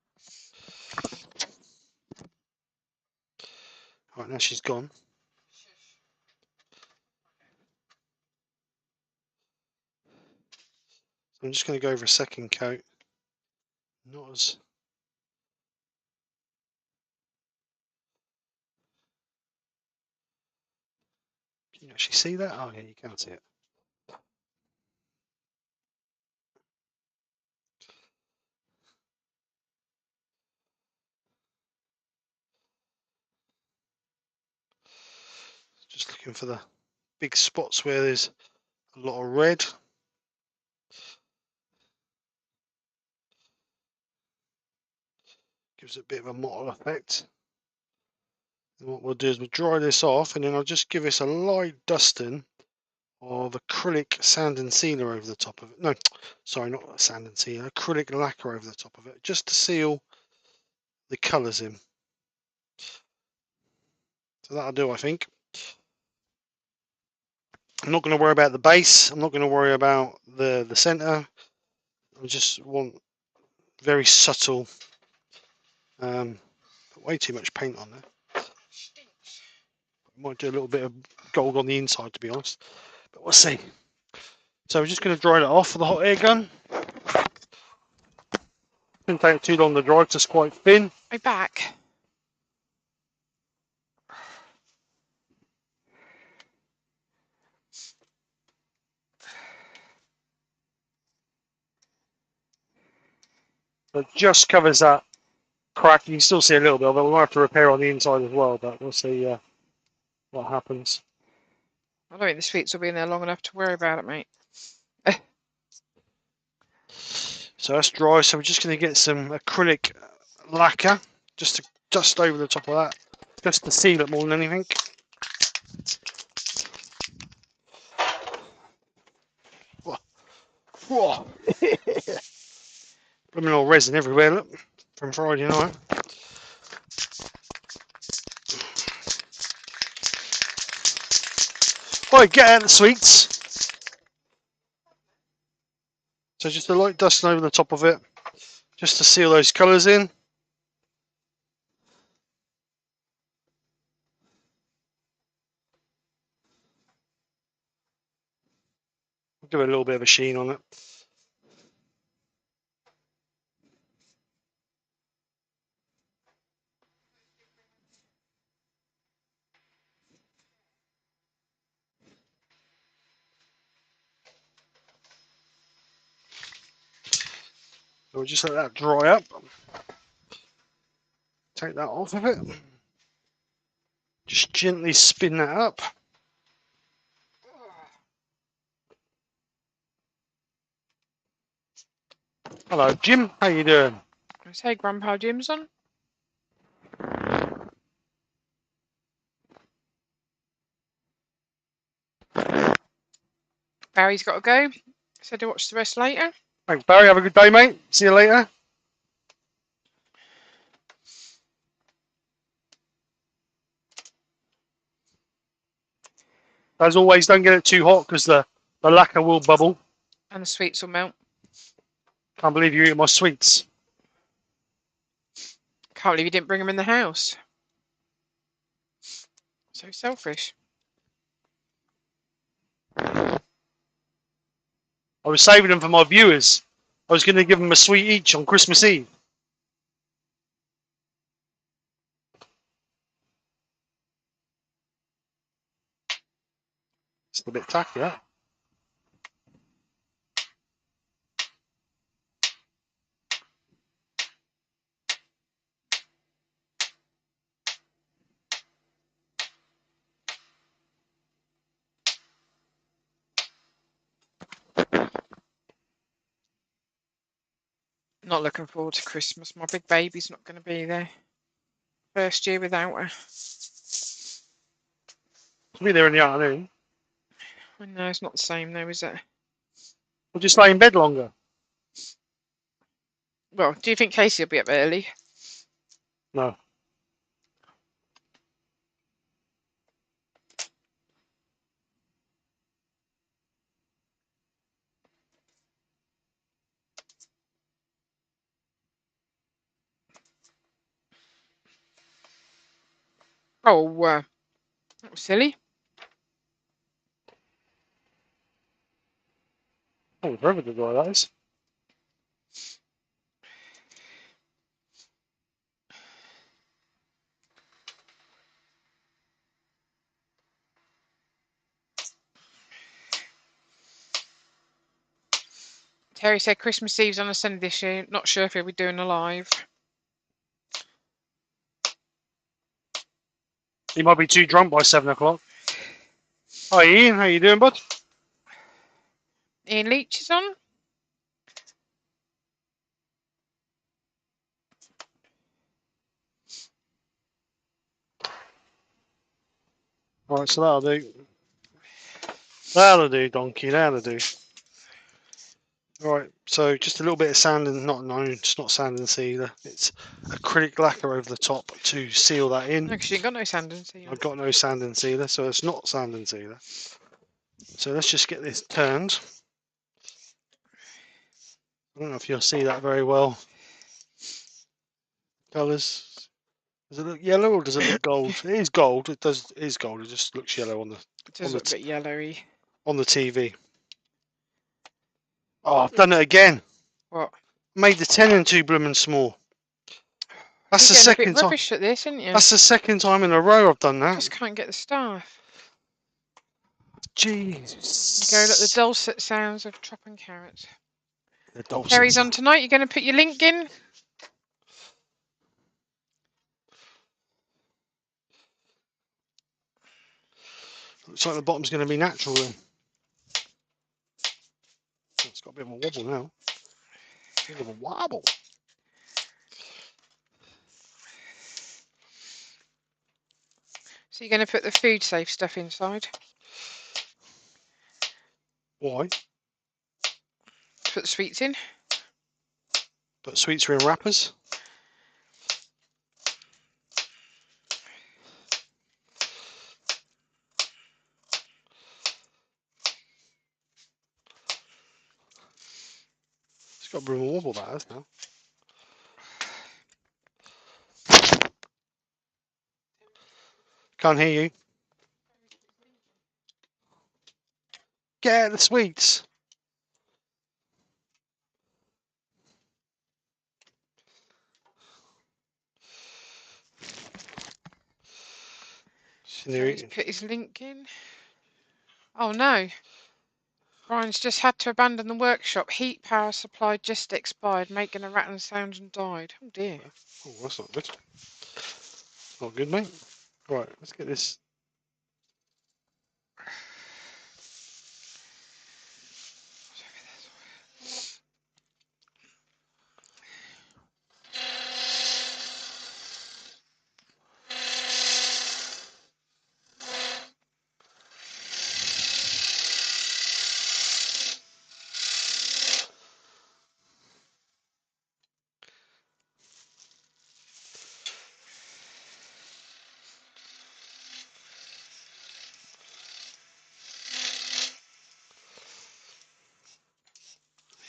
Right, now she's gone. So I'm just going to go over a second coat. Not as... Can you actually see that? Oh yeah, you can see it. Just looking for the big spots where there's a lot of red. Gives it a bit of a mottled effect. And what we'll do is we'll dry this off, and then I'll just give this a light dusting of acrylic sand and sealer over the top of it. No, sorry, not sand and sealer, acrylic lacquer over the top of it, just to seal the colours in. So that'll do, I think. I'm not going to worry about the base. I'm not going to worry about the centre. I just want very subtle. Way too much paint on there. Might do a little bit of gold on the inside, to be honest, but we'll see. So we're just going to dry it off with the hot air gun. Didn't take too long to dry because it's quite thin. I'm back. It just covers that crack. You can still see a little bit of it. We might have to repair on the inside as well, but we'll see what happens. I don't think the sweets will be in there long enough to worry about it, mate. So that's dry. So we're just going to get some acrylic lacquer just to dust over the top of that, just to seal it more than anything. Whoa. Blooming all resin everywhere, look, from Friday night. Right, get out the sweets. So just a light dusting over the top of it, just to seal those colours in. Give it a little bit of a sheen on it. So we'll just let that dry up. Take that off of it. Just gently spin that up. Hello, Jim. How you doing? I say Grandpa Jim's on. Barry's got to go. Said to watch the rest later. Thanks, Barry. Have a good day, mate. See you later. As always, don't get it too hot because the lacquer will bubble. And the sweets will melt. Can't believe you eat my sweets. Can't believe you didn't bring them in the house. So selfish. I was saving them for my viewers. I was going to give them a sweet each on Christmas Eve. It's a bit tacky, huh? Not looking forward to Christmas. My big baby's not going to be there. First year without her. She'll be there in the afternoon. I know, it's not the same though, is it? We'll just lay in bed longer. Well, do you think Casey will be up early? No. Oh, that was silly. Oh, forever to dry, that is. Terry said Christmas Eve's on a Sunday this year. Not sure if he'll be doing a live. He might be too drunk by 7 o'clock. Hi Ian, how you doing, bud? Ian Leach is on. Alright, so that'll do. That'll do, donkey, that'll do. Right, so just a little bit of sanding, it's not sanding sealer, it's acrylic lacquer over the top to seal that in. No, because you ain't got no sanding sealer. I've got no sanding sealer, so it's not sanding sealer. So let's just get this turned. I don't know if you'll see that very well. Colours. Does it look yellow or does it look gold? It is gold. It is gold. It just looks yellow on the It does look a bit yellowy. On the TV. Oh, I've done it again. What? Made the tenon too blooming small. That's You're the getting a second bit time. rubbish at this, aren't you? That's the second time in a row I've done that. Just can't get the staff. Jesus. Go look, the dulcet sounds of chopping carrots. The dulcet Terry's on sound. tonight. You're going to put your link in? Looks like the bottom's going to be natural then. It's got a bit of a wobble now. A bit of a wobble. So you're going to put the food safe stuff inside? Why? Put the sweets in? But sweets are in wrappers. It's got a bit of a wobble that has now. Can't hear you. Get the sweets. Terry's put his link in. Oh no. Brian's just had to abandon the workshop. Heat power supply just expired, making a rattling sound and died. Oh dear. Oh, that's not good. Not good, mate. Right, let's get this.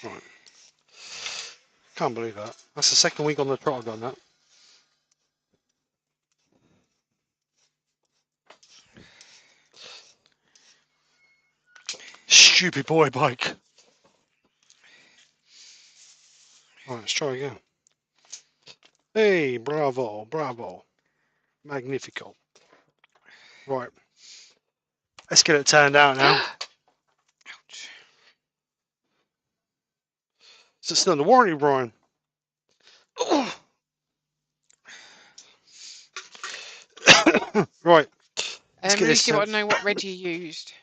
Right. Can't believe that. That's the second week on the trot I've done that. Stupid boy bike. Right, let's try again. Hey, bravo, bravo. Magnifico. Right. Let's get it turned out now. Ouch. Is it still in the warranty, Brian? Right. Let's get Lucy this want to know what red you used.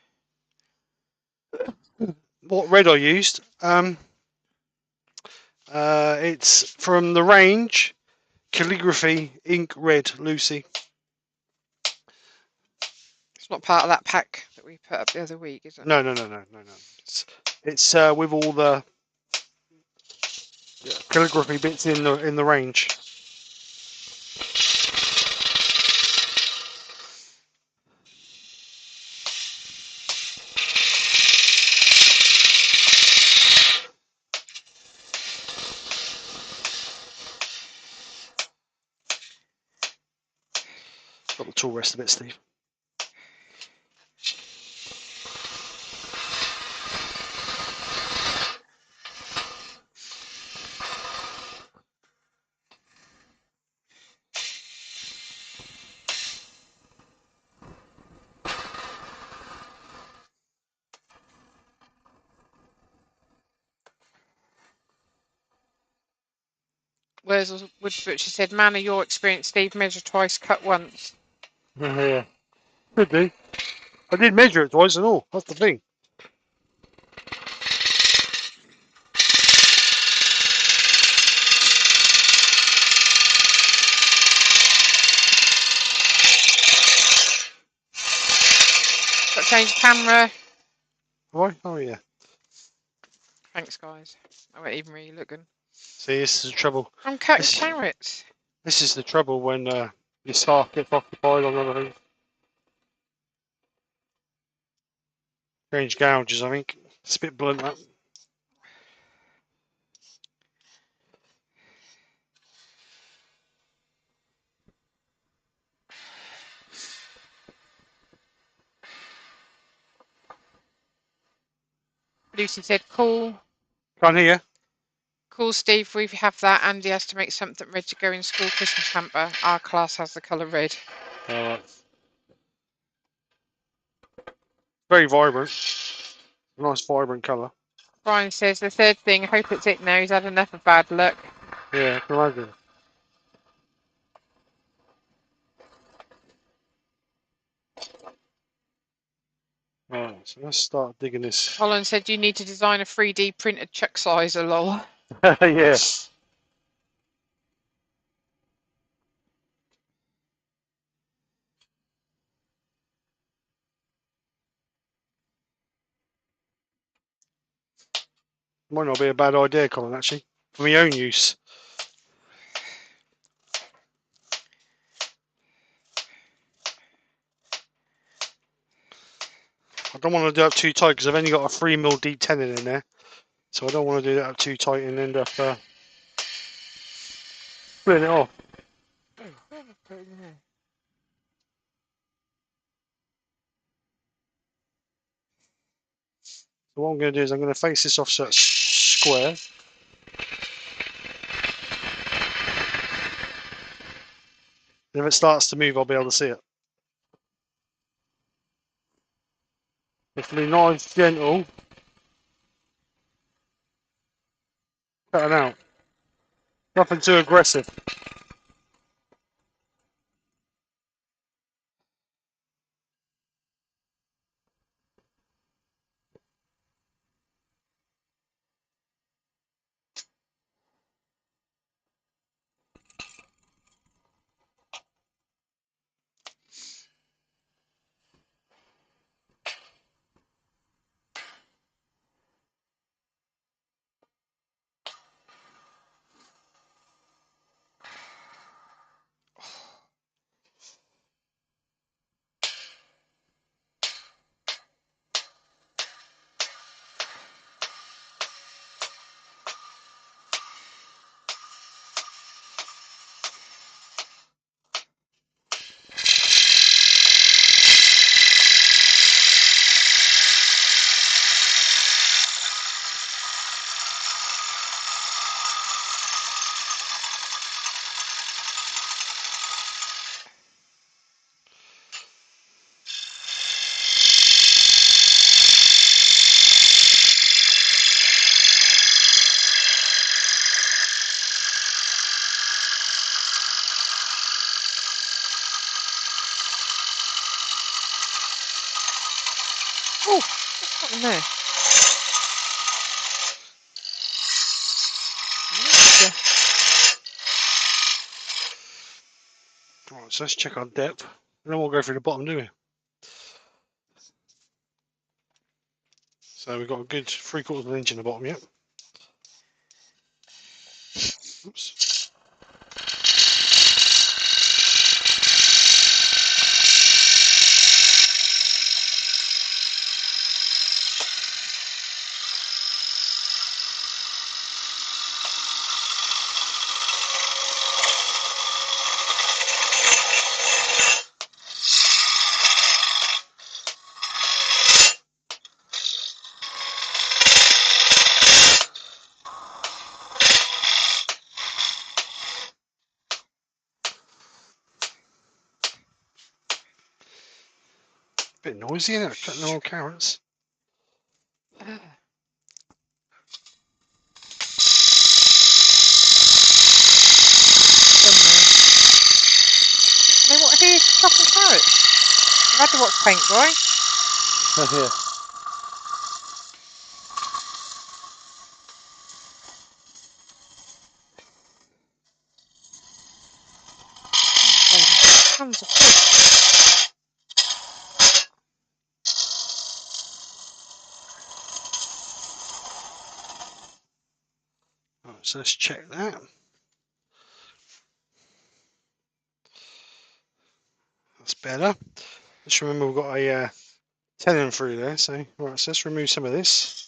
What red I used? It's from the range Calligraphy Ink Red Lucy. It's not part of that pack that we put up the other week, is it? No. It's with all the calligraphy bits in the range. Got the tool rest a bit, Steve. Where's Wood Butcher said, man of your experience, Steve, measure twice, cut once. Yeah, could do. I did measure it twice and all. That's the thing. Got to change the camera. Right? Oh yeah. Thanks, guys. I wasn't even really looking. See, this is the trouble. I'm cutting carrots. This is the trouble when your staff gets occupied on other things. Strange gouges, I think. It's a bit blunt, that. Lucy said, cool. Can't hear you. Cool, Steve. We have that. Andy has to make something red to go in school Christmas hamper. Our class has the colour red. Alright. Very vibrant. Nice vibrant colour. Brian says, the third thing, I hope it's it now. He's had enough of bad luck. Yeah, I can imagine. Alright, so let's start digging this. Colin said, you need to design a 3D printed chuck sizer, lol. Yeah. Might not be a bad idea, Colin, actually. For my own use. I don't want to do it up too tight because I've only got a 3mm deep tenon in there. So I don't want to do that up too tight and end up splitting it off. So what I'm going to do is I'm going to face this off so it's square. And if it starts to move, I'll be able to see it. It's to be nice, gentle. Cutting out. Nothing too aggressive. Oh, what's happening there? Right, so let's check our depth, and then we'll go through the bottom, do we? So we've got a good 3/4 of an inch in the bottom, yep. Oops. Bit noisy, isn't it? Cutting all carrots. They want to hear chopping carrots. I've had to watch paint dry. Yeah. Tons of fish. Right, so let's check that. That's better. Just remember we've got a tenon through there, so right, so let's remove some of this.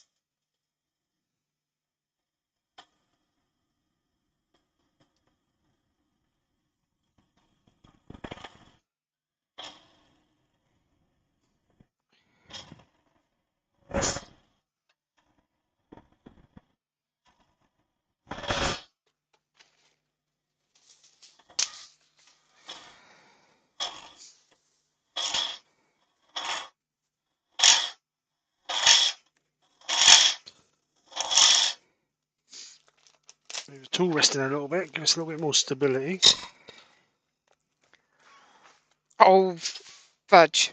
Move the tool resting a little bit, give us a little bit more stability. Oh, fudge.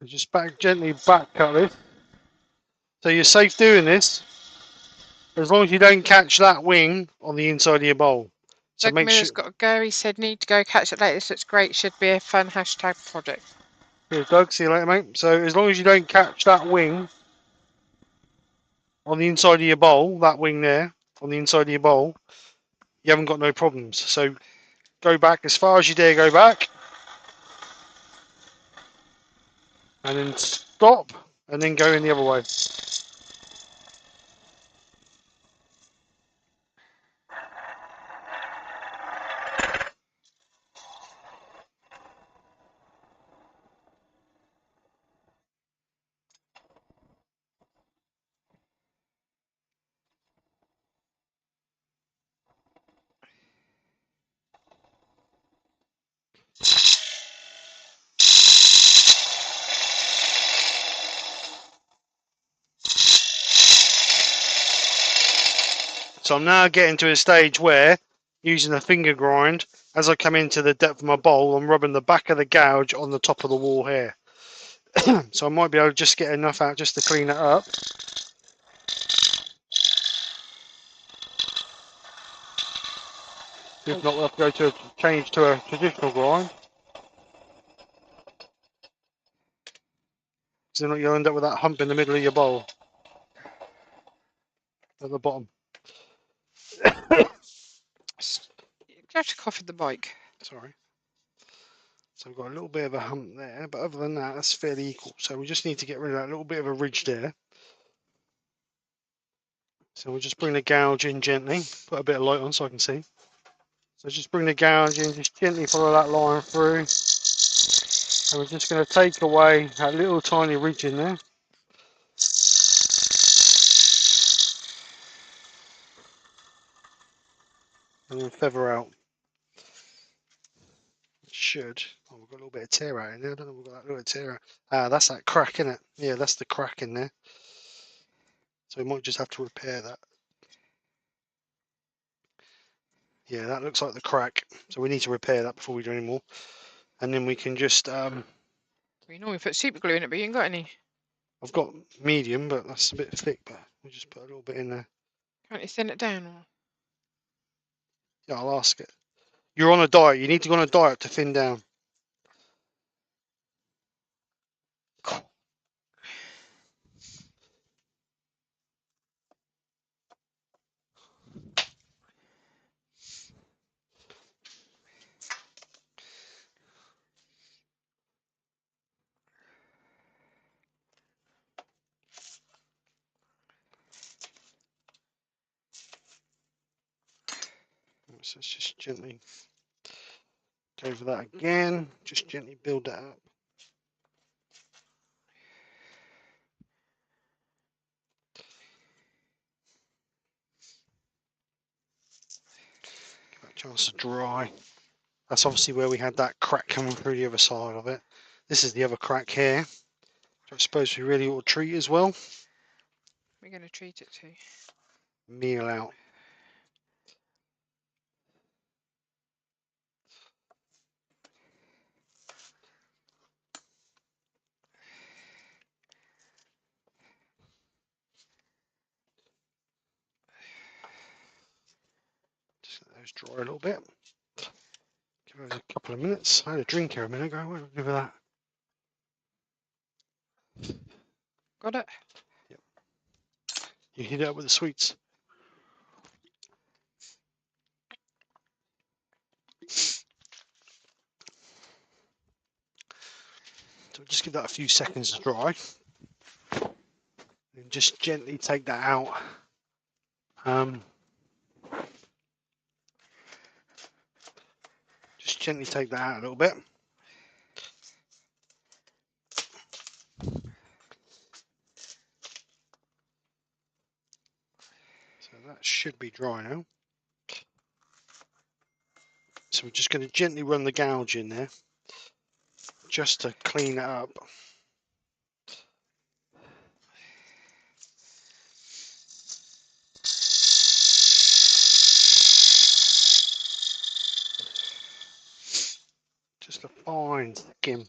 Just gently back cut this. So you're safe doing this as long as you don't catch that wing on the inside of your bowl. So Doug make Miller's sure. got a go. He said, need to go catch it later. This looks great. Should be a fun hashtag project. Here's Doug, see you later, mate. So as long as you don't catch that wing on the inside of your bowl, that wing there on the inside of your bowl, you haven't got no problems. So go back as far as you dare go back. And then stop, and then go in the other way. So I'm now getting to a stage where, using a finger grind, as I come into the depth of my bowl, I'm rubbing the back of the gouge on the top of the wall here. So I might be able to just get enough out just to clean it up. If not, we'll have to go to change to a traditional grind. So then you'll end up with that hump in the middle of your bowl at the bottom. You have to cough in the mic. Sorry. So we've got a little bit of a hump there, but other than that, that's fairly equal. So we just need to get rid of that little bit of a ridge there. So we'll just bring the gouge in gently, put a bit of light on so I can see. So just bring the gouge in, just gently follow that line through. And we're just going to take away that little tiny ridge in there. And then feather out. Should. Oh, we've got a little bit of tear out in there. I don't know if we've got that little tear out. Ah, that's that crack, isn't it? Yeah, that's the crack in there. So we might just have to repair that. Yeah, that looks like the crack. So we need to repair that before we do any more. And then we can just... We normally put super glue in it, but you ain't got any. I've got medium, but that's a bit thick, but we'll just put a little bit in there. Can't you thin it down? Or? Yeah, I'll ask it. You're on a diet. You need to go on a diet to thin down. So let's just gently go over that again. Just gently build that up. Give that a chance to dry. That's obviously where we had that crack coming through the other side of it. This is the other crack here, which I suppose we really ought to treat as well. We're going to treat it too. Meal out. Just let those dry a little bit. Give those a couple of minutes. I had a drink here a minute ago. What do I do with that? Got it? Yep. You hit it up with the sweets. So just give that a few seconds to dry. And just gently take that out. Just gently take that out a little bit. So that should be dry now. So we're just going to gently run the gouge in there, just to clean it up. Just a fine skim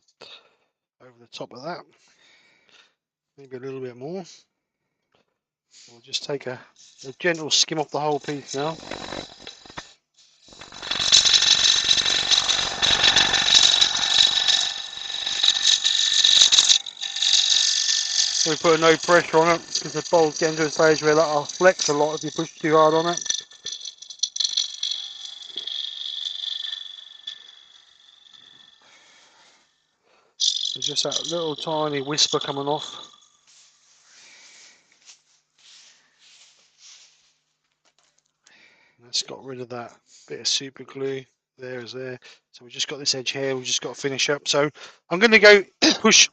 over the top of that. Maybe a little bit more. We'll just take a gentle skim off the whole piece now. We put no pressure on it because the bowl's getting to a stage where that'll flex a lot if you push too hard on it. There's just that little tiny whisper coming off. That's got rid of that bit of super glue. There. So we've just got this edge here. We've just got to finish up. So I'm going to go push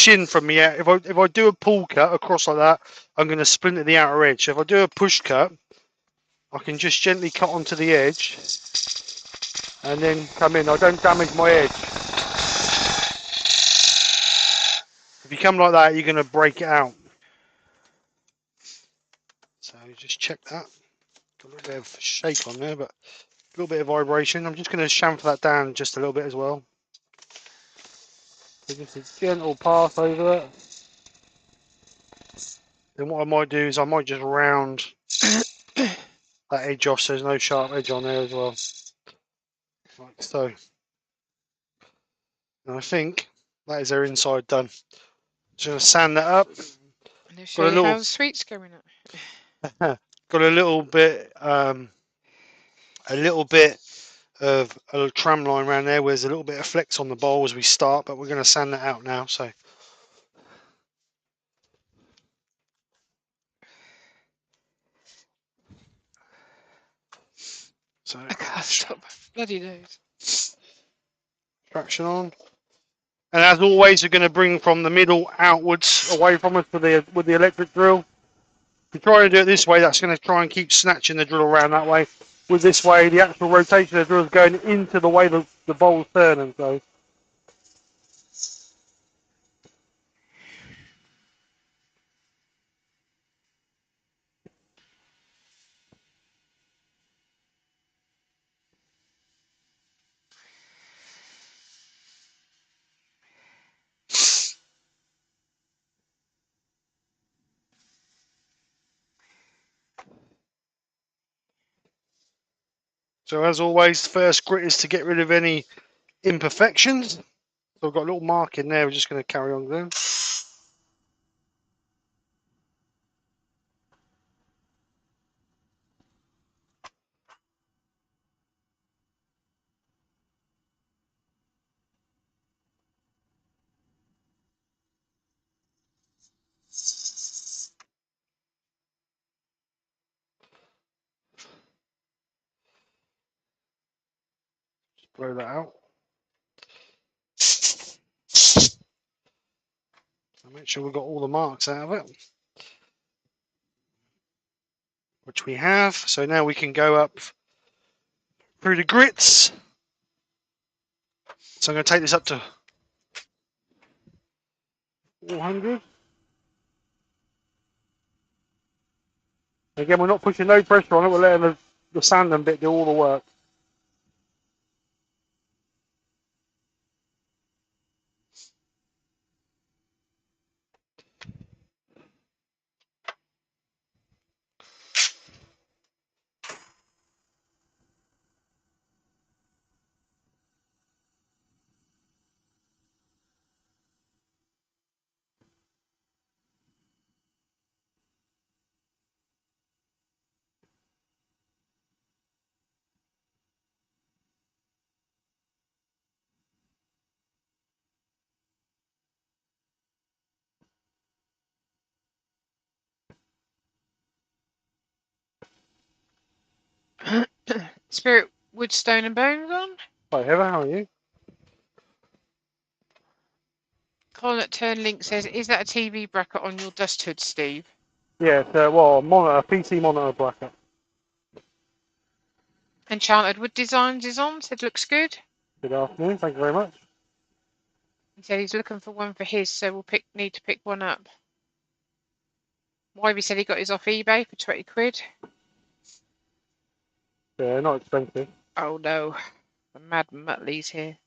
in from the out. If I do a pull cut across like that, I'm going to splinter the outer edge. So if I do a push cut, I can just gently cut onto the edge and then come in. I don't damage my edge. If you come like that, you're going to break it out. So just check that. Got a little bit of shake on there, but a little bit of vibration. I'm just going to chamfer that down just a little bit as well. So just a gentle path over it. Then what I might do is I might just round that edge off so there's no sharp edge on there as well. Like so. And I think that is our inside done. Just going to sand that up. And they'll show you how the sweet's going up. Got a little bit of a tram line around there where there's a little bit of flex on the bowl as we start, but we're going to sand that out now. So I can't stop. Bloody nose. Traction on. And as always, we're going to bring from the middle outwards away from us with the electric drill. If you try to do it this way, that's going to try and keep snatching the drill around that way. With this way, the actual rotation of the drill is going into the way the bowl's turning. So. So as always, first grit is to get rid of any imperfections. So I've got a little mark in there. We're just going to carry on doing. Blow that out. So make sure we've got all the marks out of it, which we have. So now we can go up through the grits. So I'm going to take this up to 400. Again, we're not pushing no pressure on it. We're letting the sanding bit do all the work. Spirit wood, stone and bones on. Hi Heather, how are you? Colin at Turn Link says, is that a TV bracket on your dust hood, Steve? Yeah, it's well, monitor, PC monitor bracket. Enchanted Wood Designs is on, said looks good. Good afternoon, thank you very much. He said he's looking for one for his, so we'll need to pick one up. Wybie said he got his off eBay for 20 quid. Yeah, not expensive. Oh no, the mad Muttley's here.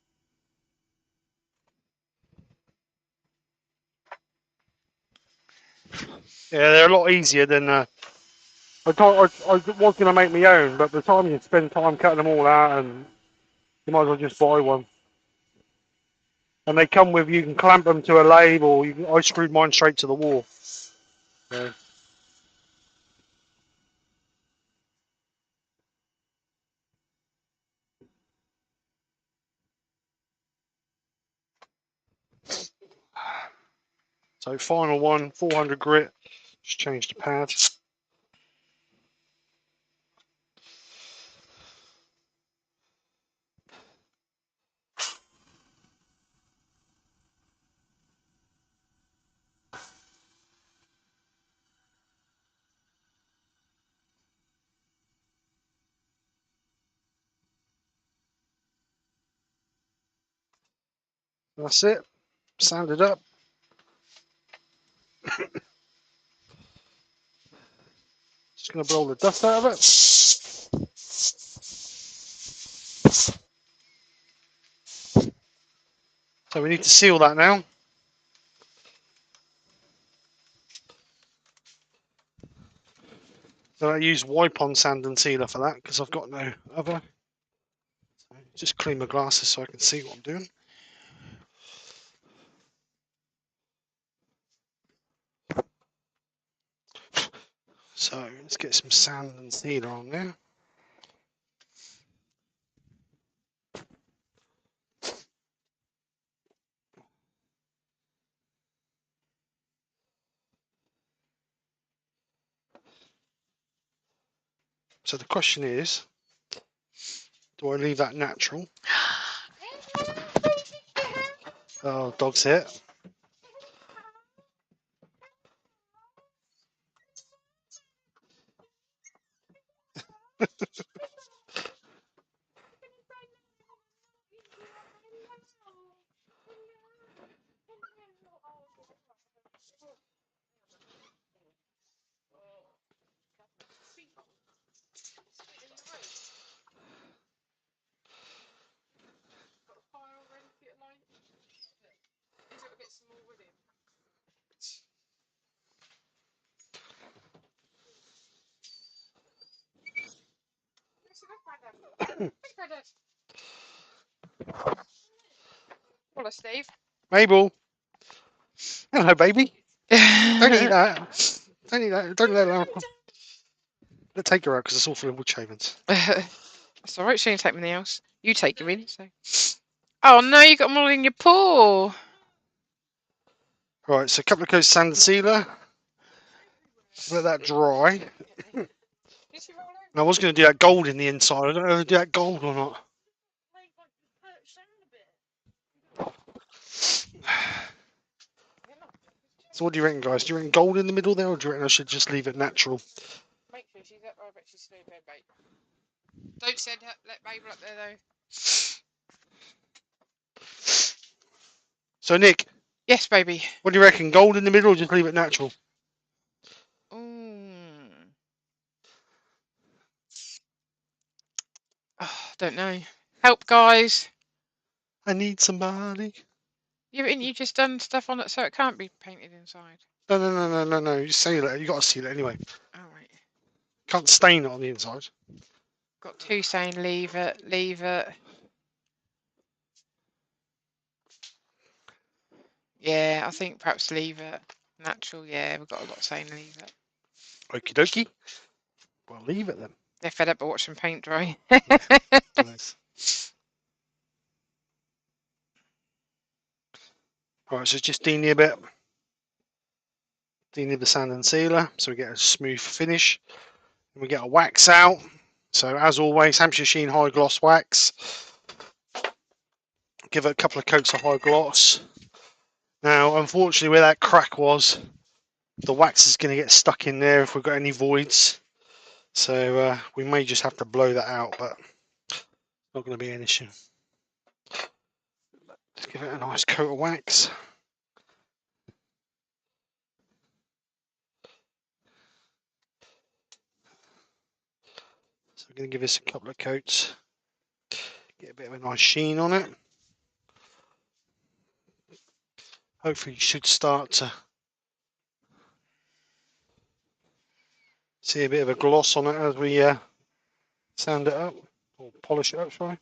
Yeah, they're a lot easier than I was going to make my own, but by the time you spend time cutting them all out, and you might as well just buy one. And they come with, you can clamp them to a lathe, or I screwed mine straight to the wall. So final one, 400 grit. Just change the pad. That's it. Sand it up. Just going to blow the dust out of it. So we need to seal that now. So I use wipe-on sand and sealer for that because I've got no other. So just clean my glasses so I can see what I'm doing. So let's get some sand and sealer on there. So the question is, do I leave that natural? Oh, dog's here. Follow Steve. Mabel. Hello, baby. Don't eat that. Don't eat that. Don't let her. Let's take her out because it's all full of wood shavings. That's all right. She ain't take me else. You take her in. So. Oh no, you got them all in your paw. Right, so a couple of coats of sand and sealer. Let that dry. I was going to do that gold in the inside. I don't know if I do that gold or not. So what do you reckon, guys? Do you reckon gold in the middle there, or do you reckon I should just leave it natural? Make sure she's up. I bet she's sleeping, babe. Don't send her. Let Mabel up there though. So Nick. Yes, baby. What do you reckon? Gold in the middle, or just leave it natural? Oh, don't know. Help, guys. I need somebody. Yeah, but you just done stuff on it so it can't be painted inside. No. You seal it. You got to seal it anyway. All right. Can't stain it on the inside. Got two saying leave it, leave it. Yeah, I think perhaps leave it. Natural, yeah, we've got a lot saying leave it. Okie dokie. Well, leave it then. They're fed up by watching paint dry. Nice. Alright, so just deaning a bit. Deaning the sand and sealer so we get a smooth finish. And we get a wax out. So as always, Hampshire Sheen high gloss wax. Give it a couple of coats of high gloss. Now, unfortunately, where that crack was, the wax is going to get stuck in there if we've got any voids. So we may just have to blow that out, but it's not going to be an issue. Let's give it a nice coat of wax. So we're going to give this a couple of coats. Get a bit of a nice sheen on it. Hopefully you should start to see a bit of a gloss on it as we sand it up, or polish it up, sorry.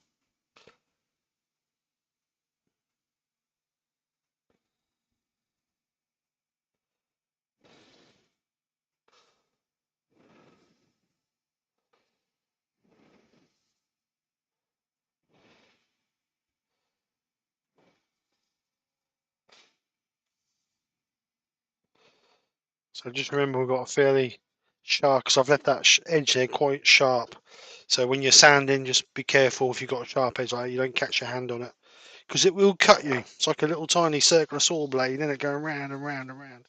So just remember we've got a fairly sharp, because I've left that edge there quite sharp. So when you're sanding, just be careful if you've got a sharp edge like that, you don't catch your hand on it, because it will cut you. It's like a little tiny circular saw blade, isn't it, going round and round and round.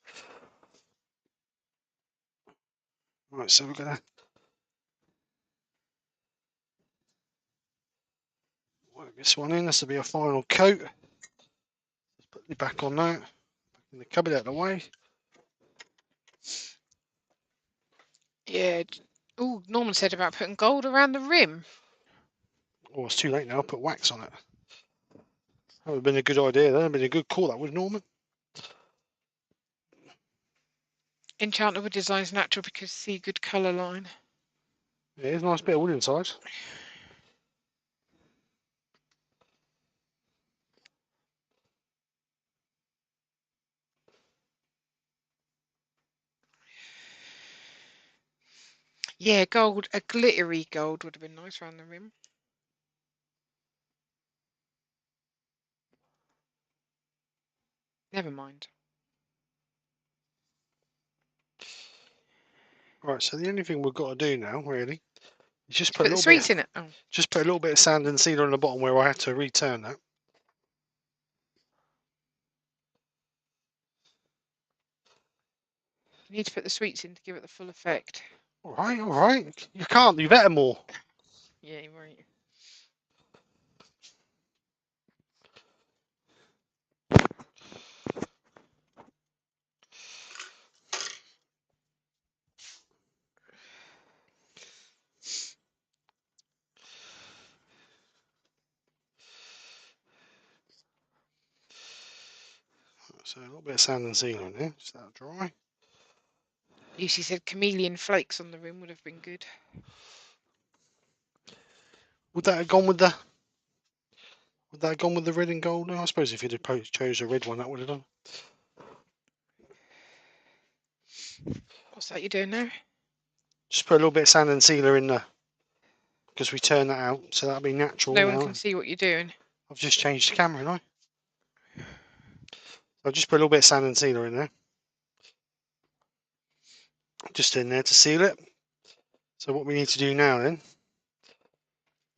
Right, so we're going to work this one in. This will be a final coat. Let's put it back on that. Back in the cupboard out of the way. Yeah. Oh, Norman said about putting gold around the rim. Oh, it's too late now. I'll put wax on it. That would have been a good idea. That would have been a good call, that would, Norman. Enchanted Wood Designs natural because see good colour line. Yeah, there's a nice bit of wood inside. Yeah, gold, a glittery gold would have been nice around the rim. Never mind. Right, so the only thing we've got to do now, really, is just put Put a the little sweets bit, in it. Oh. just put a little bit of sand and sealer on the bottom where I had to return that. You need to put the sweets in to give it the full effect. All right. You can't do better more. Yeah, you're right. So a little bit of sand and sealer on there, just that dry. Lucy said chameleon flakes on the rim would have been good. Would that have gone with the Would that have gone with the red and gold? No, I suppose if you'd have chose a red one, that would have done. What's that you're doing now? Just put a little bit of sand and sealer in there, because we turn that out, so that'll be natural. No one can see what you're doing. I've just changed the camera, haven't I? I'll just put a little bit of sand and sealer in there. Just in there to seal it. So what we need to do now then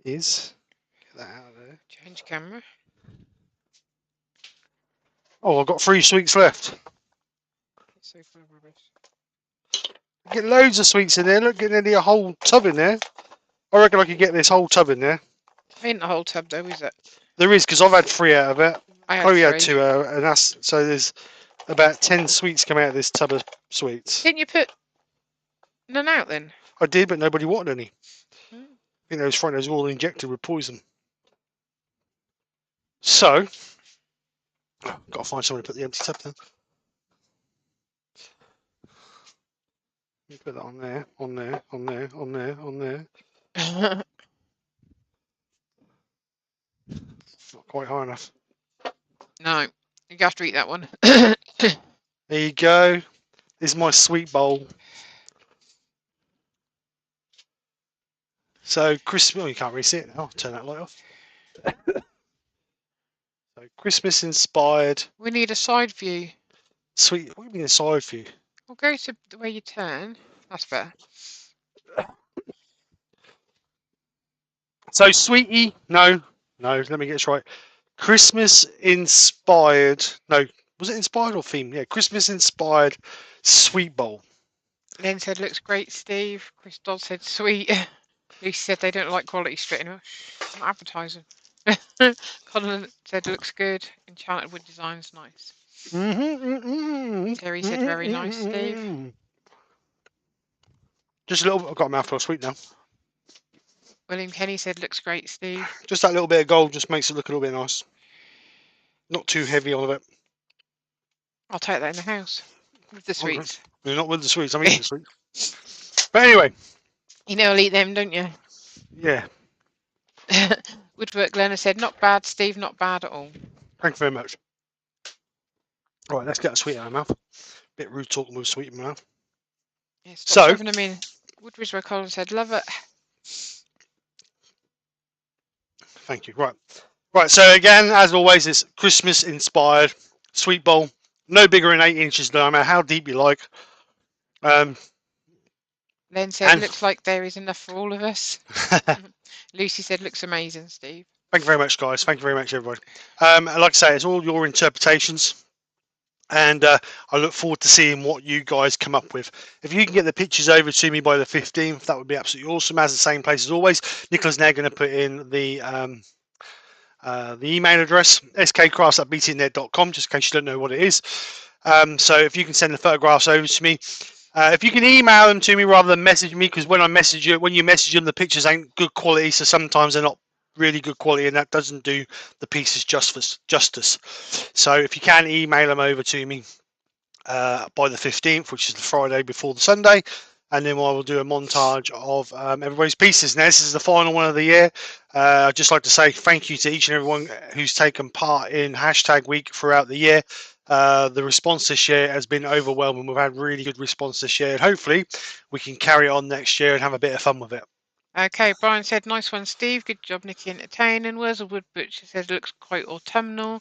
is get that out of there. Change camera. Oh, I've got 3 sweets left. It's so full of rubbish. Get loads of sweets in there. Look, get nearly a whole tub in there. I reckon I could get this whole tub in there. Ain't the whole tub though, is it? There is, because I've had 3 out of it. Chloe had 2 and that's so there's about 10 sweets come out of this tub of sweets. Didn't you put none out then? I did, but nobody wanted any. I think those frightened were all injected with poison. So, got to find somewhere to put the empty tub then. You put that on there, on there, on there, on there, on there. Not quite high enough. No, you have to eat that one. There you go. This is my sweet bowl. So Christmas. Oh, you can't really see it now. I'll turn that light off. So Christmas inspired. We need a side view. Sweet. What do you mean a side view? We'll go to the way you turn. That's better. So sweetie. No. Let me get this right. Christmas inspired. No. Was it inspired or themed? Yeah. Christmas inspired sweet bowl. Lynn said, looks great, Steve. Chris Dodd said, sweet. Lucy said they don't like quality straight enough. I'm not advertising. Colin said, looks good. Enchanted wood design's nice. Terry said, very nice, Steve. Just a little. I've got a mouthful of sweet now. William Kenny said, looks great, Steve. Just that little bit of gold just makes it look a little bit nice. Not too heavy on it. I'll take that in the house with the sweets. You're not with the sweets. I'm eating the sweets. But anyway. You know I'll eat them, don't you? Yeah. Woodwork Glenna said, not bad, Steve, not bad at all. Thank you very much. All right, let's get a sweet out of my mouth. Bit rude talking with sweet in my mouth. Yeah, stop shoving them in. Woodbridge Colin said, love it. Thank you. Right. So again, as always, it's Christmas inspired sweet bowl. No bigger than 8 inches, no matter how deep you like. Len said, looks like there is enough for all of us. Lucy said, looks amazing, Steve. Thank you very much, guys. Thank you very much, everybody. Like I say, it's all your interpretations. And I look forward to seeing what you guys come up with. If you can get the pictures over to me by the 15th, that would be absolutely awesome. As the same place as always, Nicola's now going to put in the email address, skkrafts@btnet.com, just in case you don't know what it is. So if you can send the photographs over to me. If you can email them to me rather than message me, because when you message them, the pictures ain't good quality, so sometimes they're not really good quality, and that doesn't do the pieces justice. So if you can email them over to me by the 15th, which is the Friday before the Sunday, and then I will do a montage of everybody's pieces. Now, this is the final one of the year. I'd just like to say thank you to each and everyone who's taken part in hashtag week throughout the year. The response this year has been overwhelming. We've had really good response this year, and hopefully we can carry on next year and have a bit of fun with it. Okay, Brian said, nice one, Steve. Good job, Nikki, entertaining. Wurzelwood Butcher said, looks quite autumnal.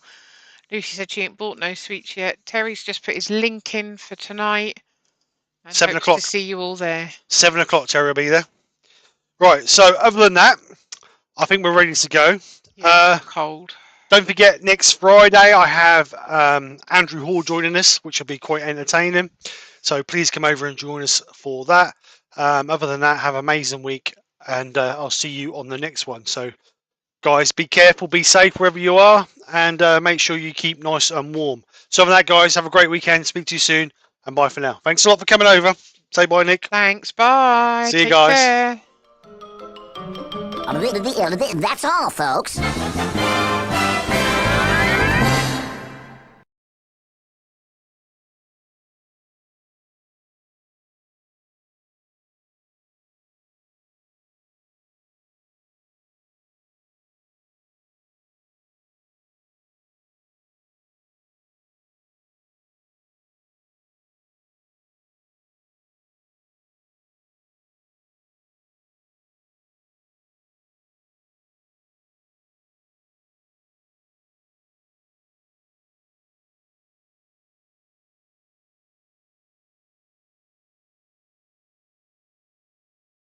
Lucy said she ain't bought no sweets yet. Terry's just put his link in for tonight. And 7 o'clock. To see you all there. 7 o'clock, Terry will be there. Right, so other than that, I think we're ready to go. Yeah, cold. Don't forget, next Friday I have Andrew Hall joining us, which will be quite entertaining. So please come over and join us for that. Other than that, have an amazing week, and I'll see you on the next one. So, guys, be careful, be safe wherever you are, and make sure you keep nice and warm. So, other than that, guys, have a great weekend. Speak to you soon, and bye for now. Thanks a lot for coming over. Say bye, Nick. Thanks, bye. See you guys. Care. That's all, folks.